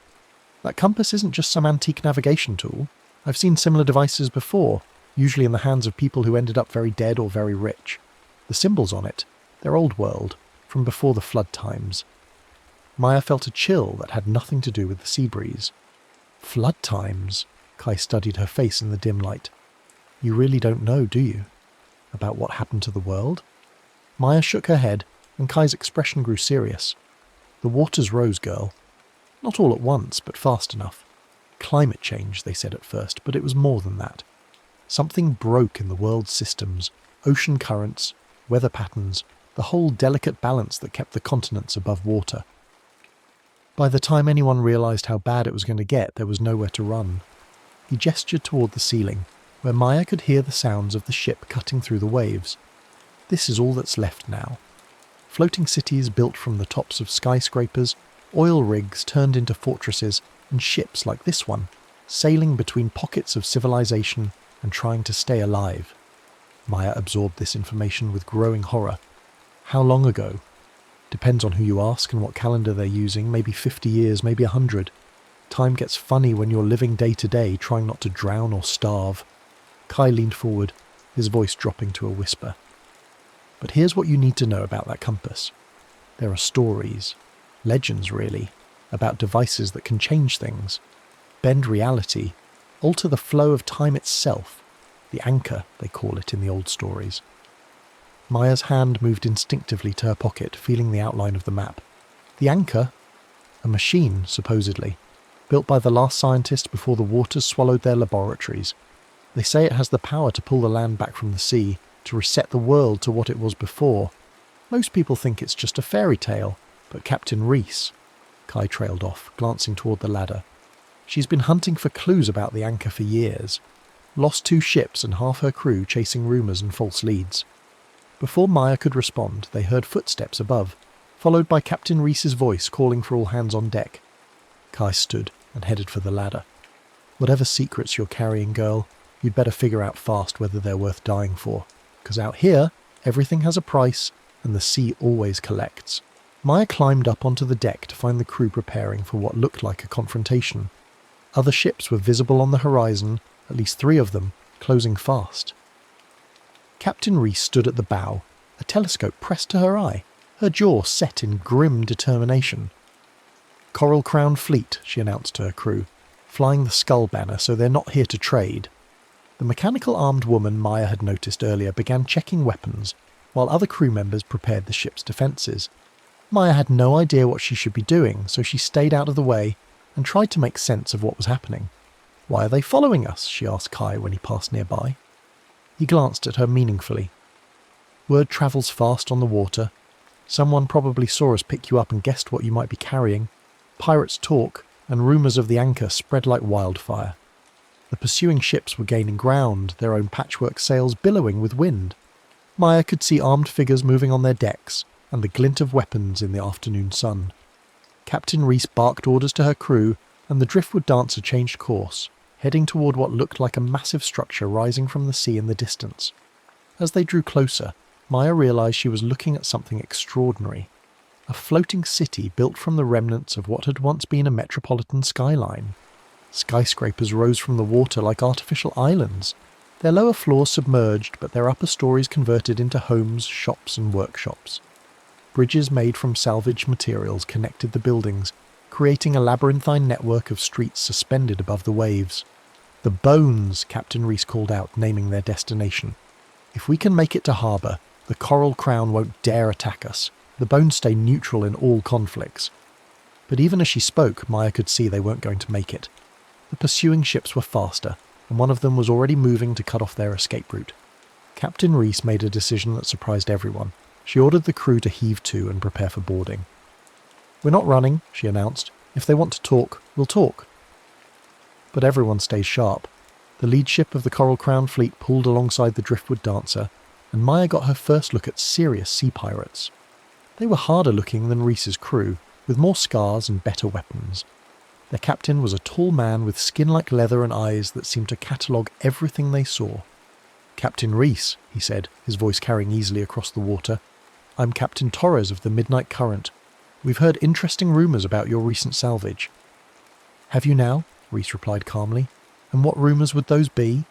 S1: "That compass isn't just some antique navigation tool. I've seen similar devices before, usually in the hands of people who ended up very dead or very rich. The symbols on it, they're old world, from before the flood times." Maya felt a chill that had nothing to do with the sea breeze. "Flood times?" Kai studied her face in the dim light. "You really don't know, do you? About what happened to the world?" Maya shook her head, and Kai's expression grew serious. "The waters rose, girl. Not all at once, but fast enough. Climate change, they said at first, but it was more than that. Something broke in the world's systems, ocean currents, weather patterns, the whole delicate balance that kept the continents above water. By the time anyone realised how bad it was going to get, there was nowhere to run." He gestured toward the ceiling, where Maya could hear the sounds of the ship cutting through the waves. "This is all that's left now. Floating cities built from the tops of skyscrapers, oil rigs turned into fortresses, and ships like this one, sailing between pockets of civilization and trying to stay alive." Maya absorbed this information with growing horror. How long ago? Depends on who you ask and what calendar they're using, maybe 50 years, maybe 100. Time gets funny when you're living day to day, trying not to drown or starve. Kai leaned forward, his voice dropping to a whisper. "But here's what you need to know about that compass. There are stories, legends really, about devices that can change things, bend reality, alter the flow of time itself. The anchor, they call it in the old stories." Maya's hand moved instinctively to her pocket, feeling the outline of the map. "The anchor? A machine, supposedly, built by the last scientist before the waters swallowed their laboratories. They say it has the power to pull the land back from the sea, to reset the world to what it was before. Most people think it's just a fairy tale, but Captain Reese..." Kai trailed off, glancing toward the ladder. "She's been hunting for clues about the anchor for years. Lost 2 ships and half her crew chasing rumours and false leads." Before Maya could respond, they heard footsteps above, followed by Captain Reese's voice calling for all hands on deck. Kai stood and headed for the ladder. "Whatever secrets you're carrying, girl, you'd better figure out fast whether they're worth dying for. Because out here, everything has a price, and the sea always collects." Maya climbed up onto the deck to find the crew preparing for what looked like a confrontation. Other ships were visible on the horizon, at least 3 of them, closing fast. Captain Reese stood at the bow, a telescope pressed to her eye, her jaw set in grim determination. "Coral Crown Fleet," she announced to her crew, "flying the Skull Banner, so they're not here to trade." The mechanical armed woman Maya had noticed earlier began checking weapons, while other crew members prepared the ship's defences. Maya had no idea what she should be doing, so she stayed out of the way and tried to make sense of what was happening. "Why are they following us?" she asked Kai when he passed nearby. He glanced at her meaningfully. "Word travels fast on the water. Someone probably saw us pick you up and guessed what you might be carrying. Pirates talk, and rumours of the anchor spread like wildfire. The pursuing ships were gaining ground, their own patchwork sails billowing with wind. Maya could see armed figures moving on their decks, and the glint of weapons in the afternoon sun. Captain Reese barked orders to her crew, and the driftwood dancer changed course, heading toward what looked like a massive structure rising from the sea in the distance. As they drew closer, Maya realised she was looking at something extraordinary. a floating city built from the remnants of what had once been a metropolitan skyline. Skyscrapers rose from the water like artificial islands, their lower floors submerged but their upper stories converted into homes, shops and workshops. Bridges made from salvaged materials connected the buildings, creating a labyrinthine network of streets suspended above the waves. "The Bones," Captain Reese called out, naming their destination. "If we can make it to harbour, the Coral Crown won't dare attack us. The Bones stay neutral in all conflicts." But even as she spoke, Maya could see they weren't going to make it. The pursuing ships were faster, and one of them was already moving to cut off their escape route. Captain Reese made a decision that surprised everyone. She ordered the crew to heave to and prepare for boarding. "We're not running," she announced. "If they want to talk, we'll talk." But everyone stayed sharp. The lead ship of the Coral Crown fleet pulled alongside the Driftwood Dancer, and Maya got her first look at serious sea pirates. They were harder looking than Reese's crew, with more scars and better weapons. Their captain was a tall man with skin like leather and eyes that seemed to catalogue everything they saw. "Captain Reese," he said, his voice carrying easily across the water. "I'm Captain Torres of the Midnight Current. We've heard interesting rumours about your recent salvage." "Have you now?" Reese replied calmly. "And what rumours would those be?"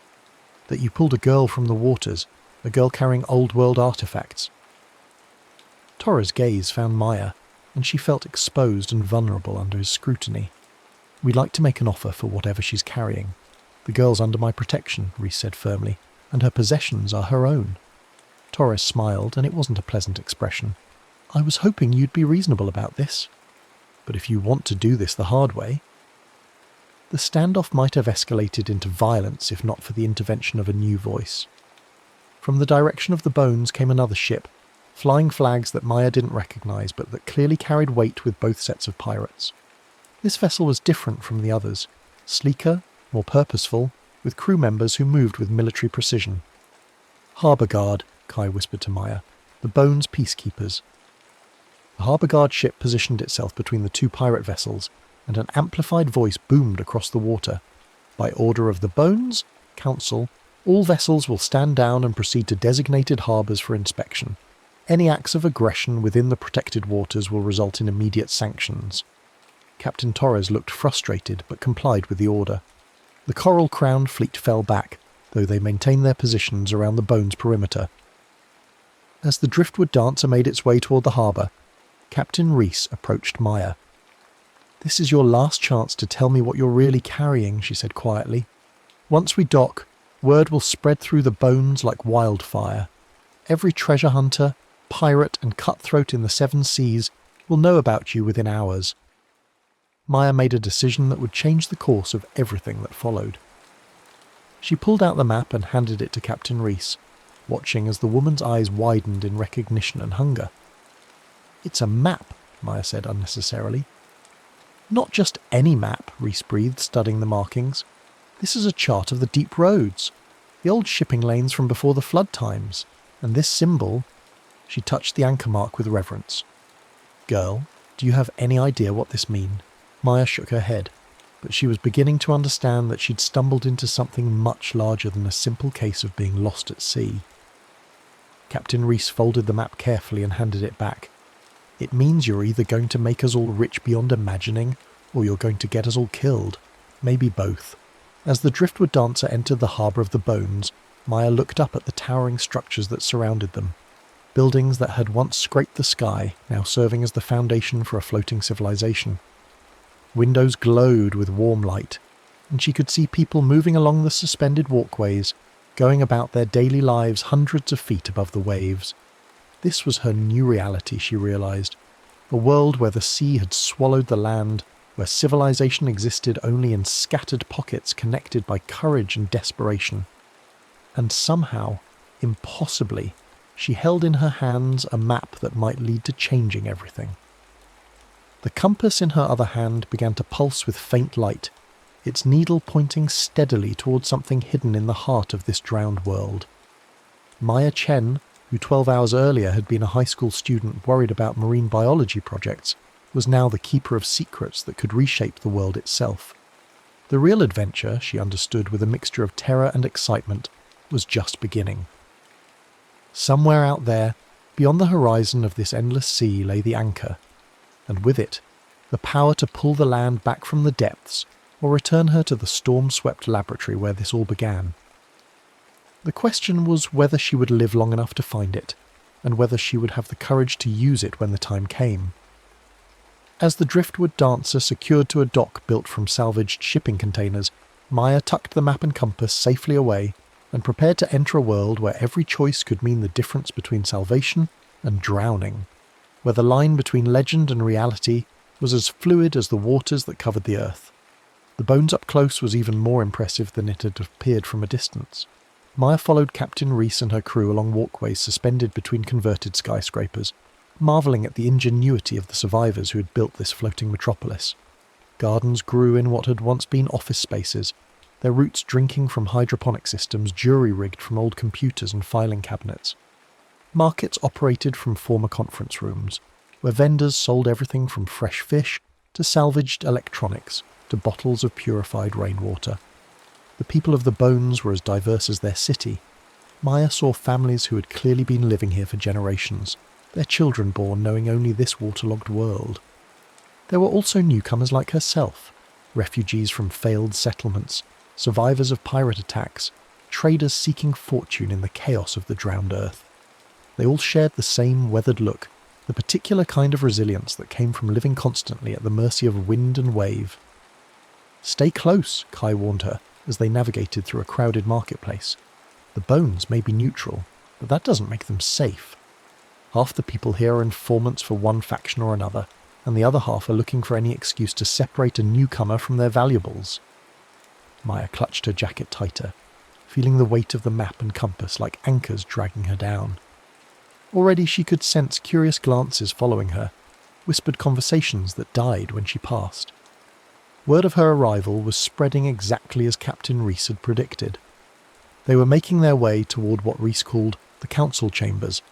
S1: "That you pulled a girl from the waters, a girl carrying old world artefacts." Torres' gaze found Maya, and she felt exposed and vulnerable under his scrutiny. "We'd like to make an offer for whatever she's carrying. The girl's under my protection," Reese said firmly, "and her possessions are her own." Torres smiled, and it wasn't a pleasant expression. "I was hoping you'd be reasonable about this. But if you want to do this the hard way..." The standoff might have escalated into violence if not for the intervention of a new voice. From the direction of the Bones came another ship, flying flags that Maya didn't recognise but that clearly carried weight with both sets of pirates. This vessel was different from the others, sleeker, more purposeful, with crew members who moved with military precision. "Harbour Guard," Kai whispered to Maya. "The Bones peacekeepers." The Harbour Guard ship positioned itself between the two pirate vessels, and an amplified voice boomed across the water. "By order of the Bones, Council, all vessels will stand down and proceed to designated harbours for inspection. Any acts of aggression within the protected waters will result in immediate sanctions." Captain Torres looked frustrated but complied with the order. The Coral Crown fleet fell back, though they maintained their positions around the Bones perimeter. As the Driftwood Dancer made its way toward the harbour, Captain Reese approached Maya. "This is your last chance to tell me what you're really carrying," she said quietly. "Once we dock, word will spread through the Bones like wildfire. Every treasure hunter, pirate and cutthroat in the Seven Seas will know about you within hours." Maya made a decision that would change the course of everything that followed. She pulled out the map and handed it to Captain Reese, watching as the woman's eyes widened in recognition and hunger. "It's a map," Maya said unnecessarily. "Not just any map," Reese breathed, studying the markings. "This is a chart of the deep roads, the old shipping lanes from before the flood times, and this symbol..." She touched the anchor mark with reverence. "Girl, do you have any idea what this means?" Maya shook her head, but she was beginning to understand that she'd stumbled into something much larger than a simple case of being lost at sea. Captain Reese folded the map carefully and handed it back. "It means you're either going to make us all rich beyond imagining, or you're going to get us all killed. Maybe both." As the Driftwood Dancer entered the harbour of the Bones, Maya looked up at the towering structures that surrounded them. Buildings that had once scraped the sky, now serving as the foundation for a floating civilization. Windows glowed with warm light, and she could see people moving along the suspended walkways, going about their daily lives hundreds of feet above the waves. This was her new reality, she realised. A world where the sea had swallowed the land, where civilization existed only in scattered pockets connected by courage and desperation. And somehow, impossibly, she held in her hands a map that might lead to changing everything. The compass in her other hand began to pulse with faint light, its needle pointing steadily towards something hidden in the heart of this drowned world. Maya Chen, who 12 hours earlier had been a high school student worried about marine biology projects, was now the keeper of secrets that could reshape the world itself. The real adventure, she understood with a mixture of terror and excitement, was just beginning. Somewhere out there, beyond the horizon of this endless sea, lay the anchor, and with it, the power to pull the land back from the depths or return her to the storm-swept laboratory where this all began. The question was whether she would live long enough to find it, and whether she would have the courage to use it when the time came. As the driftwood dancer secured to a dock built from salvaged shipping containers, Maya tucked the map and compass safely away and prepared to enter a world where every choice could mean the difference between salvation and drowning, where the line between legend and reality was as fluid as the waters that covered the earth. The bones up close was even more impressive than it had appeared from a distance. Maya followed Captain Reese and her crew along walkways suspended between converted skyscrapers, marvelling at the ingenuity of the survivors who had built this floating metropolis. Gardens grew in what had once been office spaces, their roots drinking from hydroponic systems jury-rigged from old computers and filing cabinets. Markets operated from former conference rooms, where vendors sold everything from fresh fish to salvaged electronics to bottles of purified rainwater. The people of the Bones were as diverse as their city. Maya saw families who had clearly been living here for generations, their children born knowing only this waterlogged world. There were also newcomers like herself, refugees from failed settlements, survivors of pirate attacks, traders seeking fortune in the chaos of the drowned earth. They all shared the same weathered look, the particular kind of resilience that came from living constantly at the mercy of wind and wave. "Stay close," Kai warned her, as they navigated through a crowded marketplace. "The Bones may be neutral, but that doesn't make them safe. Half the people here are informants for one faction or another, and the other half are looking for any excuse to separate a newcomer from their valuables." Maya clutched her jacket tighter, feeling the weight of the map and compass like anchors dragging her down. Already she could sense curious glances following her, whispered conversations that died when she passed. Word of her arrival was spreading exactly as Captain Reese had predicted. They were making their way toward what Reese called the council chambers.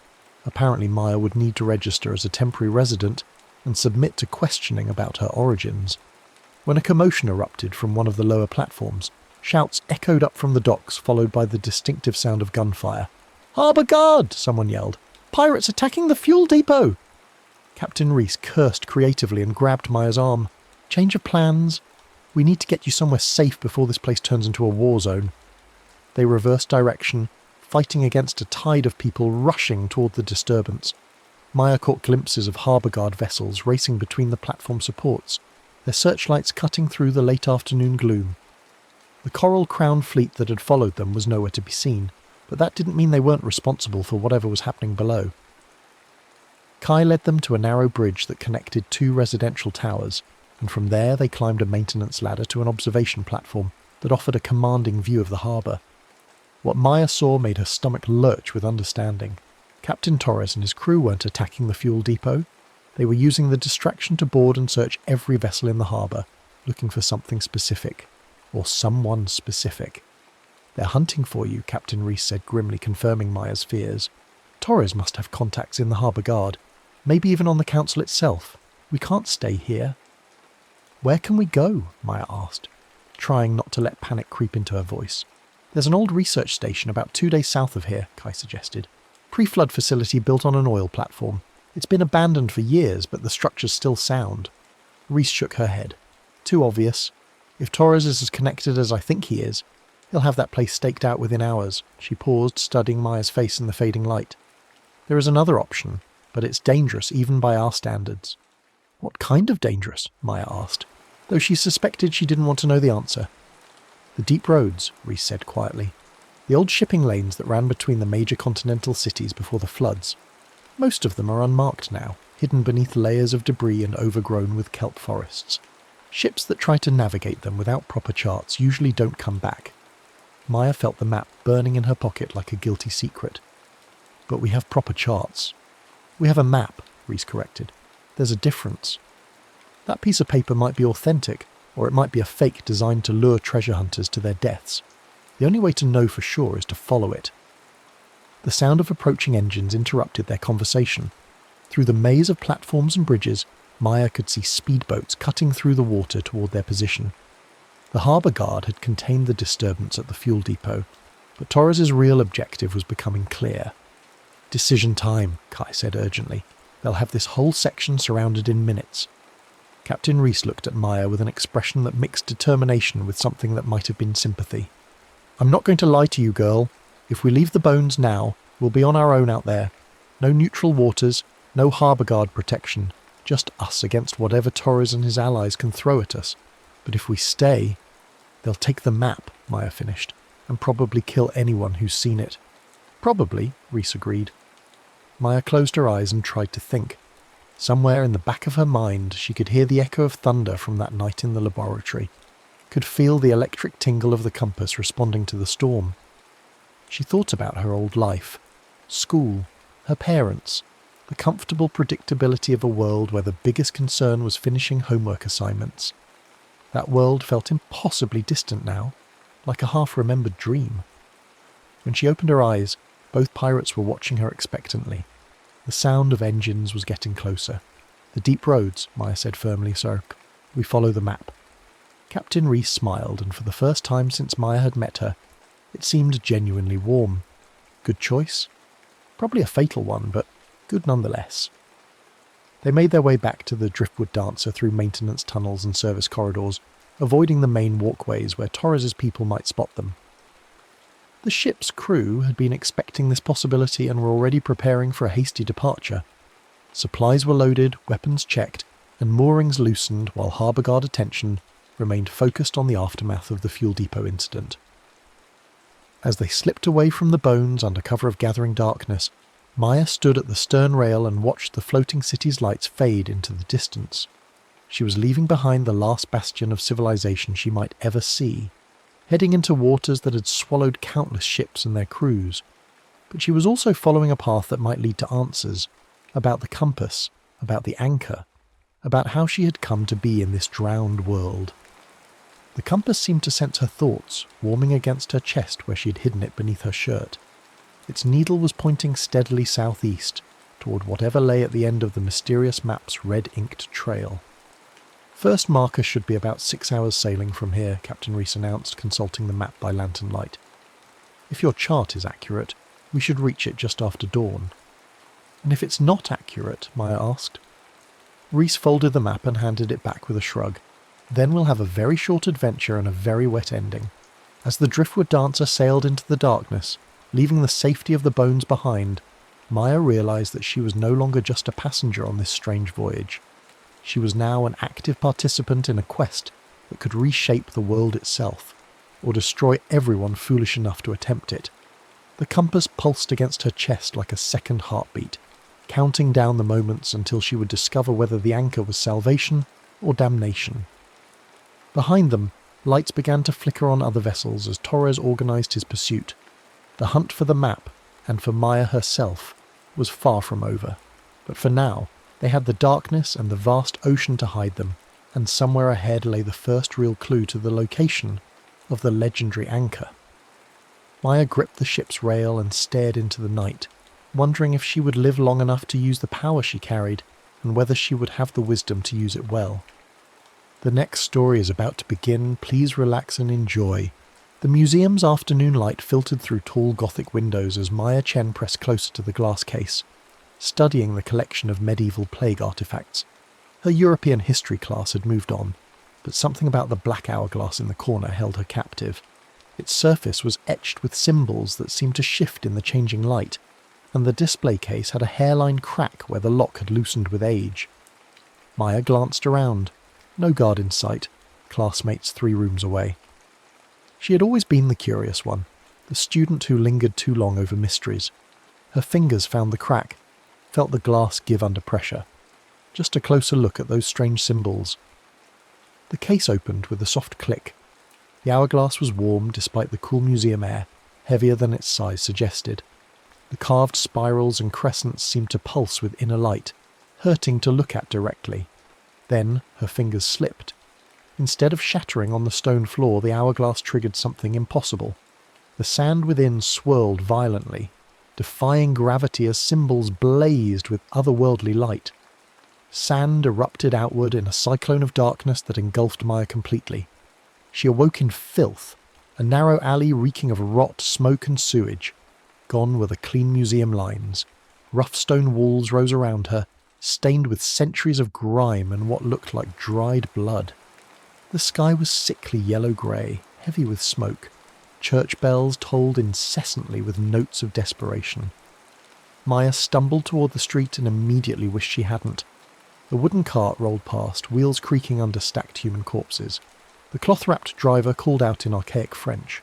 S1: Apparently Maya would need to register as a temporary resident and submit to questioning about her origins. When a commotion erupted from one of the lower platforms, shouts echoed up from the docks, followed by the distinctive sound of gunfire. "Harbour Guard!" someone yelled. "Pirates attacking the fuel depot!" Captain Reese cursed creatively and grabbed Maya's arm. "Change of plans. We need to get you somewhere safe before this place turns into a war zone." They reversed direction, fighting against a tide of people rushing toward the disturbance. Maya caught glimpses of harbour guard vessels racing between the platform supports, their searchlights cutting through the late afternoon gloom. The Coral Crown fleet that had followed them was nowhere to be seen, but that didn't mean they weren't responsible for whatever was happening below. Kai led them to a narrow bridge that connected two residential towers, and from there they climbed a maintenance ladder to an observation platform that offered a commanding view of the harbour. What Maya saw made her stomach lurch with understanding. Captain Torres and his crew weren't attacking the fuel depot. They were using the distraction to board and search every vessel in the harbour, looking for something specific, or someone specific. "They're hunting for you," Captain Reese said grimly, confirming Maya's fears. "Torres must have contacts in the harbour guard, maybe even on the council itself. We can't stay here." "Where can we go?" Maya asked, trying not to let panic creep into her voice. "There's an old research station about 2 days south of here," Kai suggested. "Pre-flood facility built on an oil platform. It's been abandoned for years, but the structure's still sound." Reese shook her head. "Too obvious. If Torres is as connected as I think he is, he'll have that place staked out within hours." She paused, studying Maya's face in the fading light. "There is another option, but it's dangerous even by our standards." "What kind of dangerous?" Maya asked, though she suspected she didn't want to know the answer. "The deep roads," Reese said quietly. "The old shipping lanes that ran between the major continental cities before the floods. Most of them are unmarked now, hidden beneath layers of debris and overgrown with kelp forests. Ships that try to navigate them without proper charts usually don't come back." Maya felt the map burning in her pocket like a guilty secret. "But we have proper charts." "We have a map," Reese corrected. "There's a difference. That piece of paper might be authentic, or it might be a fake designed to lure treasure hunters to their deaths. The only way to know for sure is to follow it." The sound of approaching engines interrupted their conversation. Through the maze of platforms and bridges, Maya could see speedboats cutting through the water toward their position. The harbour guard had contained the disturbance at the fuel depot, but Torres's real objective was becoming clear. "Decision time," Kai said urgently. They'll have this whole section surrounded in minutes. Captain Reese looked at Maya with an expression that mixed determination with something that might have been sympathy. I'm not going to lie to you, girl. If we leave the bones now, we'll be on our own out there. No neutral waters, no harbour guard protection, just us against whatever Torres and his allies can throw at us. But if we stay, they'll take the map, Maya finished, and probably kill anyone who's seen it. Probably, Reese agreed. Maya closed her eyes and tried to think. Somewhere in the back of her mind she could hear the echo of thunder from that night in the laboratory, could feel the electric tingle of the compass responding to the storm. She thought about her old life, school, her parents, the comfortable predictability of a world where the biggest concern was finishing homework assignments. That world felt impossibly distant now, like a half-remembered dream. When she opened her eyes, both pirates were watching her expectantly. The sound of engines was getting closer. The deep roads, Maya said firmly, sir. We follow the map. Captain Reese smiled, and for the first time since Maya had met her, it seemed genuinely warm. Good choice? Probably a fatal one, but good nonetheless. They made their way back to the driftwood dancer through maintenance tunnels and service corridors, avoiding the main walkways where Torres's people might spot them. The ship's crew had been expecting this possibility and were already preparing for a hasty departure. Supplies were loaded, weapons checked, and moorings loosened while harbour guard attention remained focused on the aftermath of the fuel depot incident. As they slipped away from the bones under cover of gathering darkness, Maya stood at the stern rail and watched the floating city's lights fade into the distance. She was leaving behind the last bastion of civilization she might ever see, heading into waters that had swallowed countless ships and their crews. But she was also following a path that might lead to answers, about the compass, about the anchor, about how she had come to be in this drowned world. The compass seemed to sense her thoughts, warming against her chest where she had hidden it beneath her shirt. Its needle was pointing steadily southeast, toward whatever lay at the end of the mysterious map's red-inked trail. First marker should be about 6 hours sailing from here, Captain Reese announced, consulting the map by lantern light. If your chart is accurate, we should reach it just after dawn. And if it's not accurate, Maya asked. Reese folded the map and handed it back with a shrug. Then we'll have a very short adventure and a very wet ending. As the driftwood dancer sailed into the darkness, leaving the safety of the bones behind, Maya realised that she was no longer just a passenger on this strange voyage. She was now an active participant in a quest that could reshape the world itself, or destroy everyone foolish enough to attempt it. The compass pulsed against her chest like a second heartbeat, counting down the moments until she would discover whether the anchor was salvation or damnation. Behind them, lights began to flicker on other vessels as Torres organised his pursuit. The hunt for the map, and for Maya herself, was far from over. But for now, they had the darkness and the vast ocean to hide them, and somewhere ahead lay the first real clue to the location of the legendary anchor. Maya gripped the ship's rail and stared into the night, wondering if she would live long enough to use the power she carried, and whether she would have the wisdom to use it well. The next story is about to begin. Please relax and enjoy. The museum's afternoon light filtered through tall Gothic windows as Maya Chen pressed closer to the glass case, studying the collection of medieval plague artifacts. Her European history class had moved on, but something about the black hourglass in the corner held her captive. Its surface was etched with symbols that seemed to shift in the changing light, and the display case had a hairline crack where the lock had loosened with age. Maya glanced around. No guard in sight, classmates 3 rooms away. She had always been the curious one, the student who lingered too long over mysteries. Her fingers found the crack, felt the glass give under pressure. Just a closer look at those strange symbols. The case opened with a soft click. The hourglass was warm despite the cool museum air, heavier than its size suggested. The carved spirals and crescents seemed to pulse with inner light, hurting to look at directly. Then her fingers slipped. Instead of shattering on the stone floor, the hourglass triggered something impossible. The sand within swirled violently, defying gravity as symbols blazed with otherworldly light. Sand erupted outward in a cyclone of darkness that engulfed Maya completely. She awoke in filth, a narrow alley reeking of rot, smoke and sewage. Gone were the clean museum lines. Rough stone walls rose around her, stained with centuries of grime and what looked like dried blood. The sky was sickly yellow-grey, heavy with smoke. Church bells tolled incessantly with notes of desperation. Maya stumbled toward the street and immediately wished she hadn't. A wooden cart rolled past, wheels creaking under stacked human corpses. The cloth-wrapped driver called out in archaic French.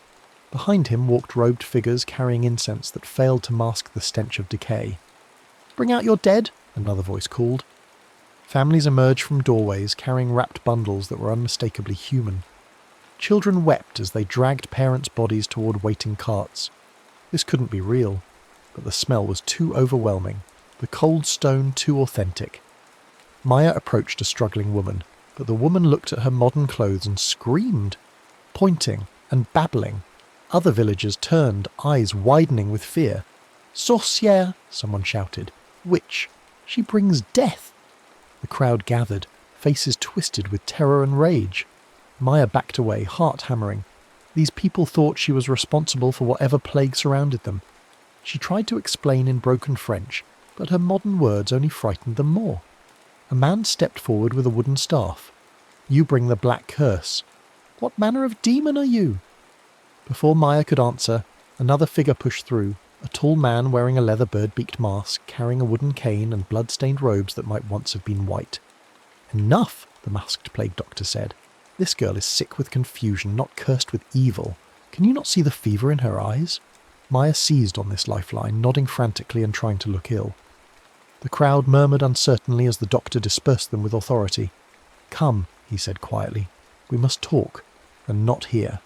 S1: Behind him walked robed figures carrying incense that failed to mask the stench of decay. "Bring out your dead," another voice called. Families emerged from doorways carrying wrapped bundles that were unmistakably human. Children wept as they dragged parents' bodies toward waiting carts. This couldn't be real, but the smell was too overwhelming, the cold stone too authentic. Maya approached a struggling woman, but the woman looked at her modern clothes and screamed, pointing and babbling. Other villagers turned, eyes widening with fear. "Sorcière!" someone shouted. "Witch! She brings death!" The crowd gathered, faces twisted with terror and rage. Maya backed away, heart hammering. These people thought she was responsible for whatever plague surrounded them. She tried to explain in broken French, but her modern words only frightened them more. A man stepped forward with a wooden staff. "You bring the black curse." "What manner of demon are you?" Before Maya could answer, another figure pushed through, a tall man wearing a leather bird-beaked mask, carrying a wooden cane and blood-stained robes that might once have been white. "Enough," the masked plague doctor said. "This girl is sick with confusion, not cursed with evil. Can you not see the fever in her eyes?" Maya seized on this lifeline, nodding frantically and trying to look ill. The crowd murmured uncertainly as the doctor dispersed them with authority. "Come," he said quietly. "We must talk, and not here."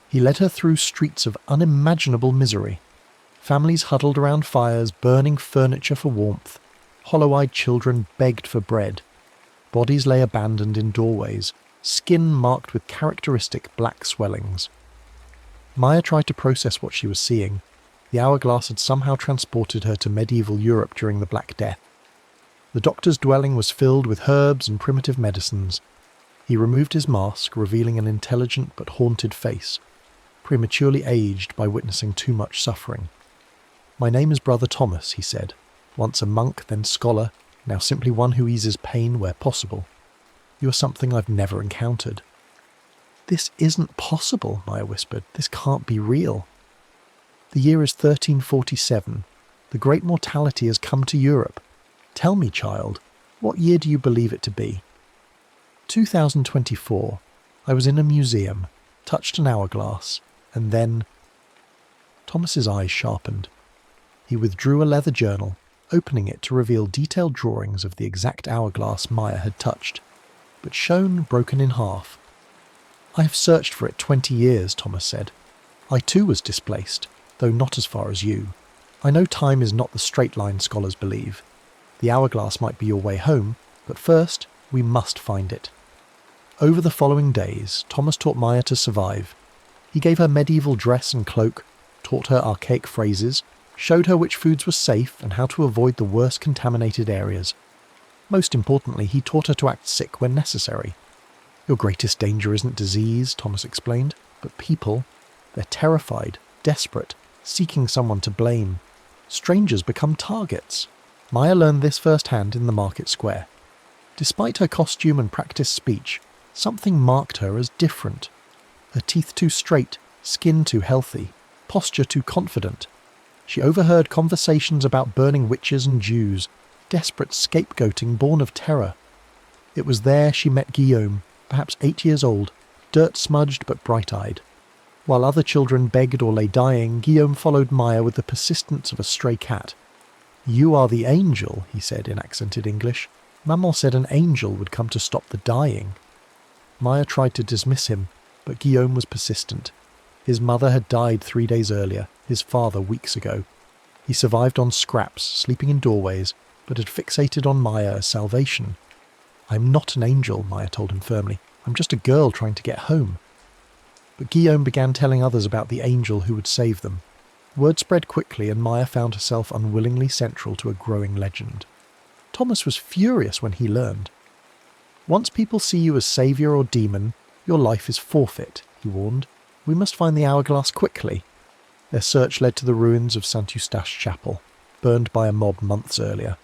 S1: He led her through streets of unimaginable misery. Families huddled around fires, burning furniture for warmth. Hollow-eyed children begged for bread. Bodies lay abandoned in doorways, skin marked with characteristic black swellings. Maya tried to process what she was seeing. The hourglass had somehow transported her to medieval Europe during the Black Death. The doctor's dwelling was filled with herbs and primitive medicines. He removed his mask, revealing an intelligent but haunted face, prematurely aged by witnessing too much suffering. "My name is Brother Thomas," he said, "once a monk, then scholar, now simply one who eases pain where possible. You are something I've never encountered." "This isn't possible," Maya whispered. "This can't be real." "The year is 1347. The great mortality has come to Europe. Tell me, child, what year do you believe it to be?" 2024. I was in a museum, touched an hourglass, and then... Thomas's eyes sharpened. He withdrew a leather journal, opening it to reveal detailed drawings of the exact hourglass Maya had touched, but shown broken in half. "I have searched for it 20 years, Thomas said. "I too was displaced, though not as far as you. I know time is not the straight line scholars believe. The hourglass might be your way home, but first we must find it." Over the following days, Thomas taught Maya to survive. He gave her medieval dress and cloak, taught her archaic phrases, showed her which foods were safe and how to avoid the worst contaminated areas. Most importantly, he taught her to act sick when necessary. "Your greatest danger isn't disease," Thomas explained, "but people. They're terrified, desperate, seeking someone to blame. Strangers become targets." Maya learned this firsthand in the market square. Despite her costume and practiced speech, something marked her as different. Her teeth too straight, skin too healthy, posture too confident. She overheard conversations about burning witches and Jews, desperate scapegoating born of terror. It was there she met Guillaume, perhaps 8 years old, dirt-smudged but bright-eyed. While other children begged or lay dying, Guillaume followed Maya with the persistence of a stray cat. "You are the angel," he said in accented English. "Maman said an angel would come to stop the dying." Maya tried to dismiss him, but Guillaume was persistent. His mother had died 3 days earlier, his father weeks ago. He survived on scraps, sleeping in doorways, but had fixated on Maya as salvation. "I'm not an angel," Maya told him firmly. "I'm just a girl trying to get home." But Guillaume began telling others about the angel who would save them. Word spread quickly and Maya found herself unwillingly central to a growing legend. Thomas was furious when he learned. "Once people see you as saviour or demon, your life is forfeit," he warned. "We must find the hourglass quickly." Their search led to the ruins of St. Eustache Chapel, burned by a mob months earlier.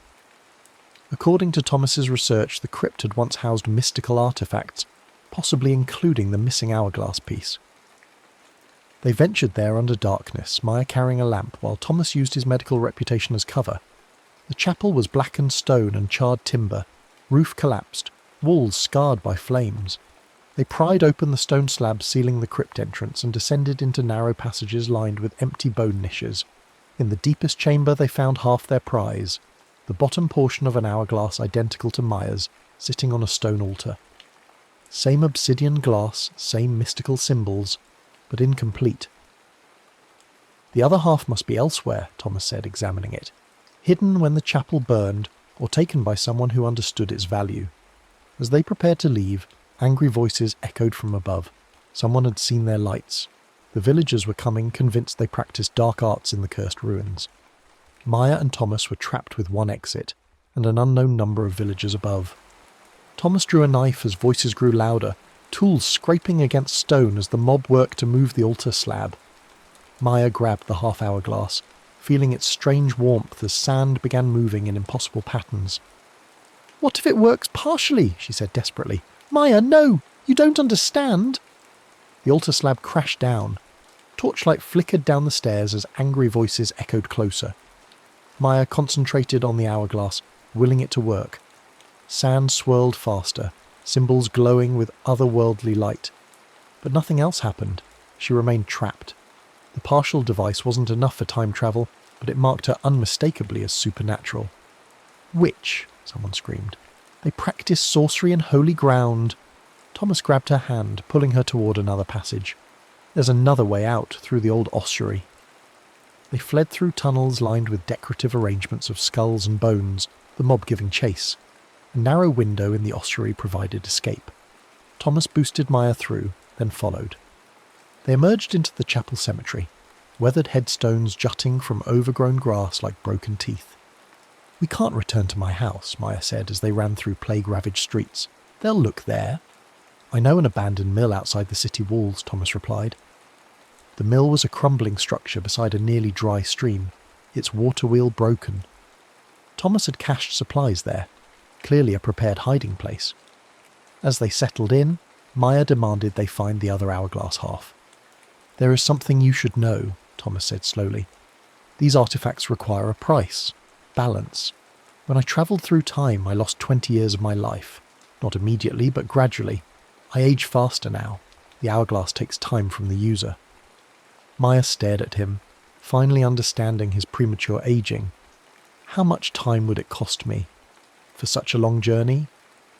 S1: According to Thomas's research, the crypt had once housed mystical artefacts, possibly including the missing hourglass piece. They ventured there under darkness, Maya carrying a lamp while Thomas used his medical reputation as cover. The chapel was blackened stone and charred timber, roof collapsed, walls scarred by flames. They pried open the stone slabs sealing the crypt entrance and descended into narrow passages lined with empty bone niches. In the deepest chamber they found half their prize, the bottom portion of an hourglass identical to Maya's, sitting on a stone altar. Same obsidian glass, same mystical symbols, but incomplete. The other half must be elsewhere, Thomas said, examining it. Hidden when the chapel burned, or taken by someone who understood its value. As they prepared to leave, angry voices echoed from above. Someone had seen their lights. The villagers were coming, convinced they practiced dark arts in the cursed ruins. Maya and Thomas were trapped with one exit, and an unknown number of villagers above. Thomas drew a knife as voices grew louder, tools scraping against stone as the mob worked to move the altar slab. Maya grabbed the half-hourglass, feeling its strange warmth as sand began moving in impossible patterns. "What if it works partially?" she said desperately. "Maya, no! You don't understand!" The altar slab crashed down. Torchlight flickered down the stairs as angry voices echoed closer. Maya concentrated on the hourglass, willing it to work. Sand swirled faster, symbols glowing with otherworldly light. But nothing else happened. She remained trapped. The partial device wasn't enough for time travel, but it marked her unmistakably as supernatural. "Witch!" someone screamed. "They practice sorcery in holy ground." Thomas grabbed her hand, pulling her toward another passage. "There's another way out, through the old ossuary." They fled through tunnels lined with decorative arrangements of skulls and bones, the mob giving chase. A narrow window in the ossuary provided escape. Thomas boosted Maya through, then followed. They emerged into the chapel cemetery, weathered headstones jutting from overgrown grass like broken teeth. "We can't return to my house," Maya said as they ran through plague-ravaged streets. "They'll look there." "I know an abandoned mill outside the city walls," Thomas replied. The mill was a crumbling structure beside a nearly dry stream, its water wheel broken. Thomas had cached supplies there, clearly a prepared hiding place. As they settled in, Maya demanded they find the other hourglass half. "There is something you should know," Thomas said slowly. "These artifacts require a price, balance. When I travelled through time, I lost 20 years of my life. Not immediately, but gradually. I age faster now. The hourglass takes time from the user." Maya stared at him, finally understanding his premature aging. How much time would it cost me? For such a long journey?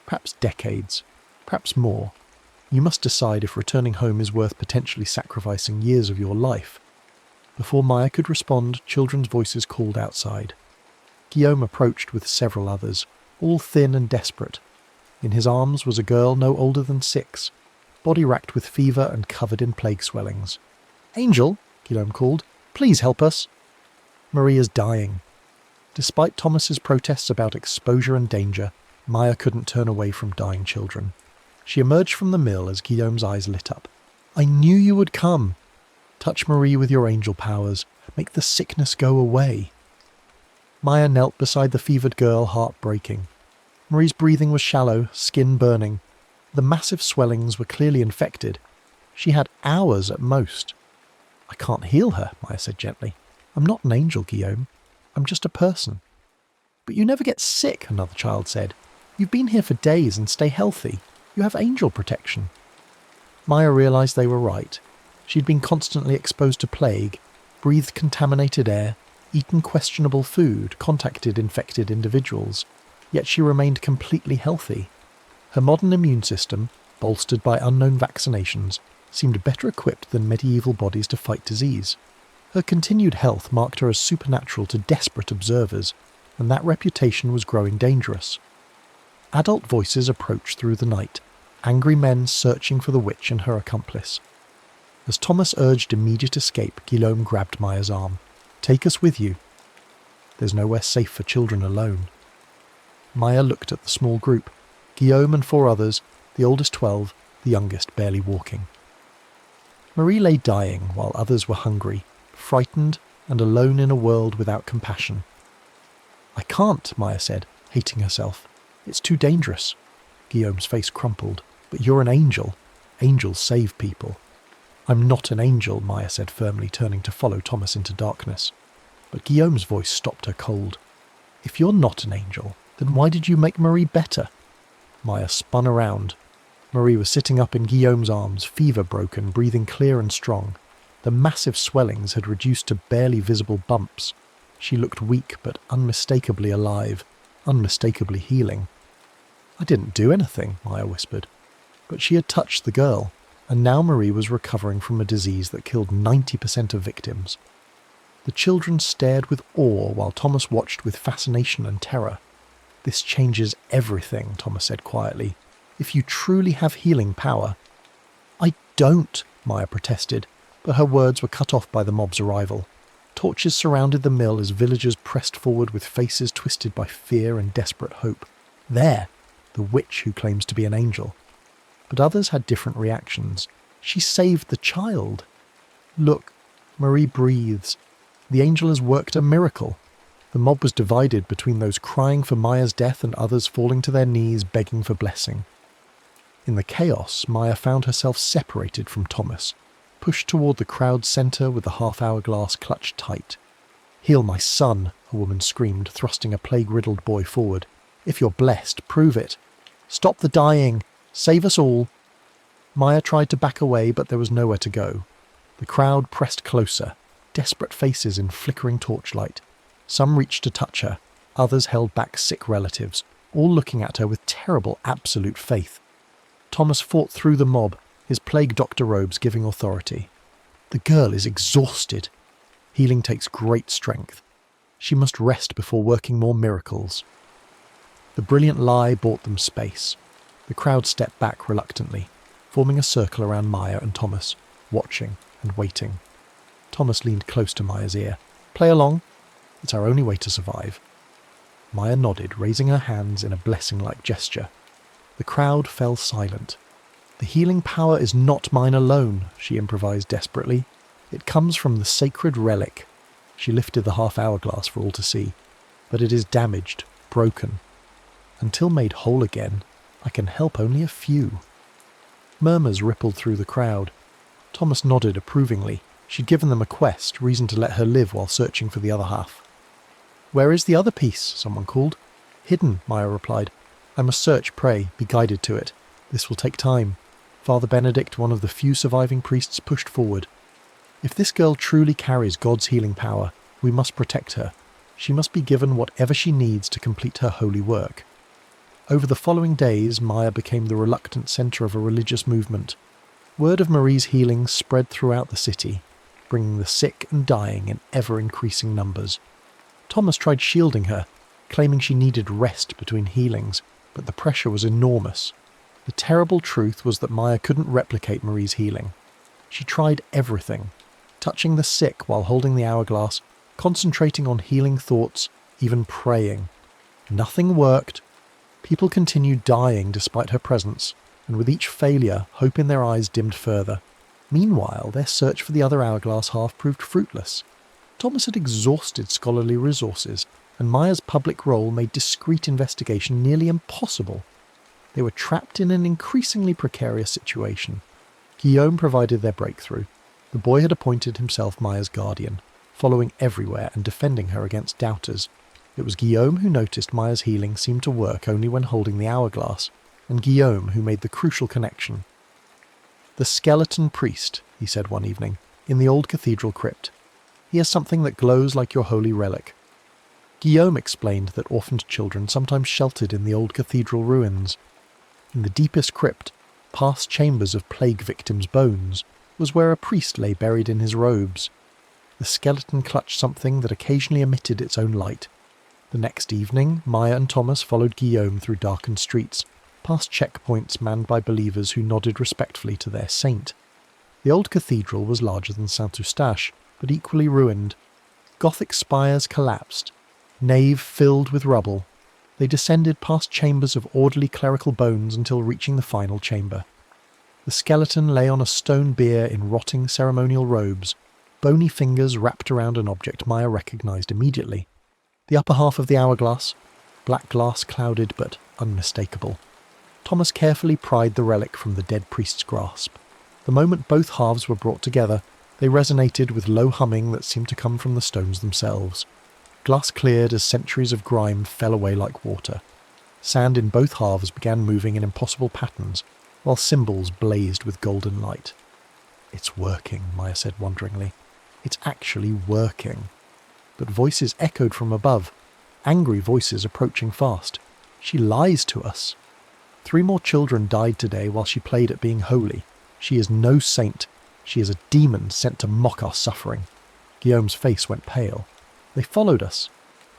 S1: Perhaps decades. Perhaps more. You must decide if returning home is worth potentially sacrificing years of your life. Before Maya could respond, children's voices called outside. Guillaume approached with several others, all thin and desperate. In his arms was a girl no older than 6, body racked with fever and covered in plague swellings. "Angel," Guillaume called, "please help us." "Maria's dying." Despite Thomas's protests about exposure and danger, Maya couldn't turn away from dying children. She emerged from the mill as Guillaume's eyes lit up. "I knew you would come. Touch Marie with your angel powers. Make the sickness go away." Maya knelt beside the fevered girl, heart breaking. Marie's breathing was shallow, skin burning. The massive swellings were clearly infected. She had hours at most. "I can't heal her," Maya said gently. "I'm not an angel, Guillaume. I'm just a person." "But you never get sick," another child said. "You've been here for days and stay healthy. You have angel protection." Maya realised they were right. She'd been constantly exposed to plague, breathed contaminated air, eaten questionable food, contacted infected individuals. Yet she remained completely healthy. Her modern immune system, bolstered by unknown vaccinations, seemed better equipped than medieval bodies to fight disease. Her continued health marked her as supernatural to desperate observers, and that reputation was growing dangerous. Adult voices approached through the night, angry men searching for the witch and her accomplice. As Thomas urged immediate escape, Guillaume grabbed Maya's arm. "Take us with you. There's nowhere safe for children alone." Maya looked at the small group, Guillaume and 4 others, the oldest 12, the youngest barely walking. Marie lay dying while others were hungry, frightened and alone in a world without compassion. "I can't," Maya said. hating herself. "It's too dangerous." Guillaume's face crumpled. "But you're an angel. Angels save people." "I'm not an angel," Maya said firmly, turning to follow Thomas into darkness. But Guillaume's voice stopped her cold. "If you're not an angel, then why did you make Marie better?" Maya spun around. Marie was sitting up in Guillaume's arms, fever-broken, breathing clear and strong. The massive swellings had reduced to barely visible bumps. She looked weak but unmistakably alive, unmistakably healing. "I didn't do anything," Maya whispered. But she had touched the girl, and now Marie was recovering from a disease that killed 90% of victims. The children stared with awe while Thomas watched with fascination and terror. "This changes everything," Thomas said quietly. "If you truly have healing power—" "I don't," Maya protested, but her words were cut off by the mob's arrival. Torches surrounded the mill as villagers pressed forward with faces twisted by fear and desperate hope. There, the witch who claims to be an angel. But others had different reactions. "She saved the child." "Look," Marie breathes. "The angel has worked a miracle." The mob was divided between those crying for Maya's death and others falling to their knees begging for blessing. In the chaos, Maya found herself separated from Thomas, pushed toward the crowd's centre with the half-hourglass clutched tight. "Heal my son," a woman screamed, thrusting a plague-riddled boy forward. "If you're blessed, prove it. Stop the dying. Save us all." Maya tried to back away, but there was nowhere to go. The crowd pressed closer, desperate faces in flickering torchlight. Some reached to touch her, others held back sick relatives, all looking at her with terrible absolute faith. Thomas fought through the mob, his plague doctor robes giving authority. "The girl is exhausted. Healing takes great strength. She must rest before working more miracles." The brilliant lie bought them space. The crowd stepped back reluctantly, forming a circle around Maya and Thomas, watching and waiting. Thomas leaned close to Maya's ear. "Play along. It's our only way to survive." Maya nodded, raising her hands in a blessing-like gesture. The crowd fell silent. "The healing power is not mine alone," she improvised desperately. "It comes from the sacred relic." She lifted the half-hourglass for all to see. "But it is damaged, broken. Until made whole again, I can help only a few." Murmurs rippled through the crowd. Thomas nodded approvingly. She'd given them a quest, reason to let her live while searching for the other half. "Where is the other piece?" someone called. "Hidden," Maya replied. "I must search, pray, be guided to it. This will take time." Father Benedict, one of the few surviving priests, pushed forward. "If this girl truly carries God's healing power, we must protect her. She must be given whatever she needs to complete her holy work." Over the following days, Maya became the reluctant centre of a religious movement. Word of Marie's healing spread throughout the city, bringing the sick and dying in ever-increasing numbers. Thomas tried shielding her, claiming she needed rest between healings, but the pressure was enormous. The terrible truth was that Maya couldn't replicate Marie's healing. She tried everything, touching the sick while holding the hourglass, concentrating on healing thoughts, even praying. Nothing worked. People continued dying despite her presence, and with each failure, hope in their eyes dimmed further. Meanwhile, their search for the other hourglass half proved fruitless. Thomas had exhausted scholarly resources, and Maya's public role made discreet investigation nearly impossible. They were trapped in an increasingly precarious situation. Guillaume provided their breakthrough. The boy had appointed himself Maya's guardian, following everywhere and defending her against doubters. It was Guillaume who noticed Maya's healing seemed to work only when holding the hourglass, and Guillaume who made the crucial connection. "The skeleton priest," he said one evening, "in the old cathedral crypt. He has something that glows like your holy relic." Guillaume explained that orphaned children sometimes sheltered in the old cathedral ruins. In the deepest crypt, past chambers of plague victims' bones, was where a priest lay buried in his robes. The skeleton clutched something that occasionally emitted its own light. The next evening, Maya and Thomas followed Guillaume through darkened streets, past checkpoints manned by believers who nodded respectfully to their saint. The old cathedral was larger than Saint-Eustache, but equally ruined. Gothic spires collapsed, nave filled with rubble. They descended past chambers of orderly clerical bones until reaching the final chamber. The skeleton lay on a stone bier in rotting ceremonial robes, bony fingers wrapped around an object Maya recognised immediately. The upper half of the hourglass. black glass clouded but unmistakable. Thomas carefully pried the relic from the dead priest's grasp. The moment both halves were brought together, they resonated with low humming that seemed to come from the stones themselves. Glass cleared as centuries of grime fell away like water. Sand in both halves began moving in impossible patterns, while symbols blazed with golden light. "It's working," Maya said wonderingly. "It's actually working." But voices echoed from above, angry voices approaching fast. "She lies to us. 3 more children died today while she played at being holy. She is no saint. She is a demon sent to mock our suffering." Guillaume's face went pale. "They followed us.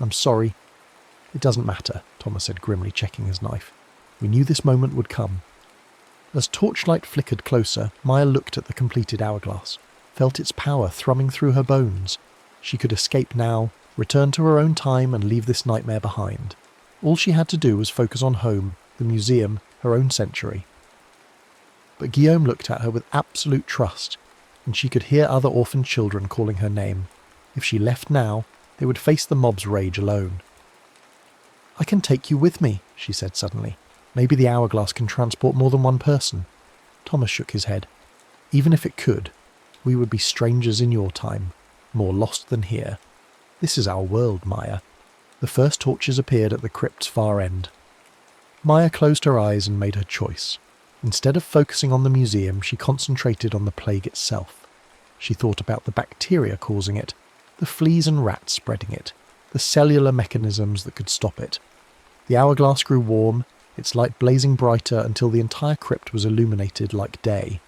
S1: I'm sorry." "It doesn't matter," Thomas said grimly, checking his knife. "We knew this moment would come." As torchlight flickered closer, Maya looked at the completed hourglass, felt its power thrumming through her bones. She could escape now, return to her own time and leave this nightmare behind. All she had to do was focus on home, the museum, her own century. But Guillaume looked at her with absolute trust, and she could hear other orphaned children calling her name. If she left now, they would face the mob's rage alone. "I can take you with me," she said suddenly. "Maybe the hourglass can transport more than one person." Thomas shook his head. "Even if it could, we would be strangers in your time, more lost than here. This is our world, Maya." The first torches appeared at the crypt's far end. Maya closed her eyes and made her choice. Instead of focusing on the museum, she concentrated on the plague itself. She thought about the bacteria causing it, the fleas and rats spreading it, the cellular mechanisms that could stop it. The hourglass grew warm, its light blazing brighter until the entire crypt was illuminated like day.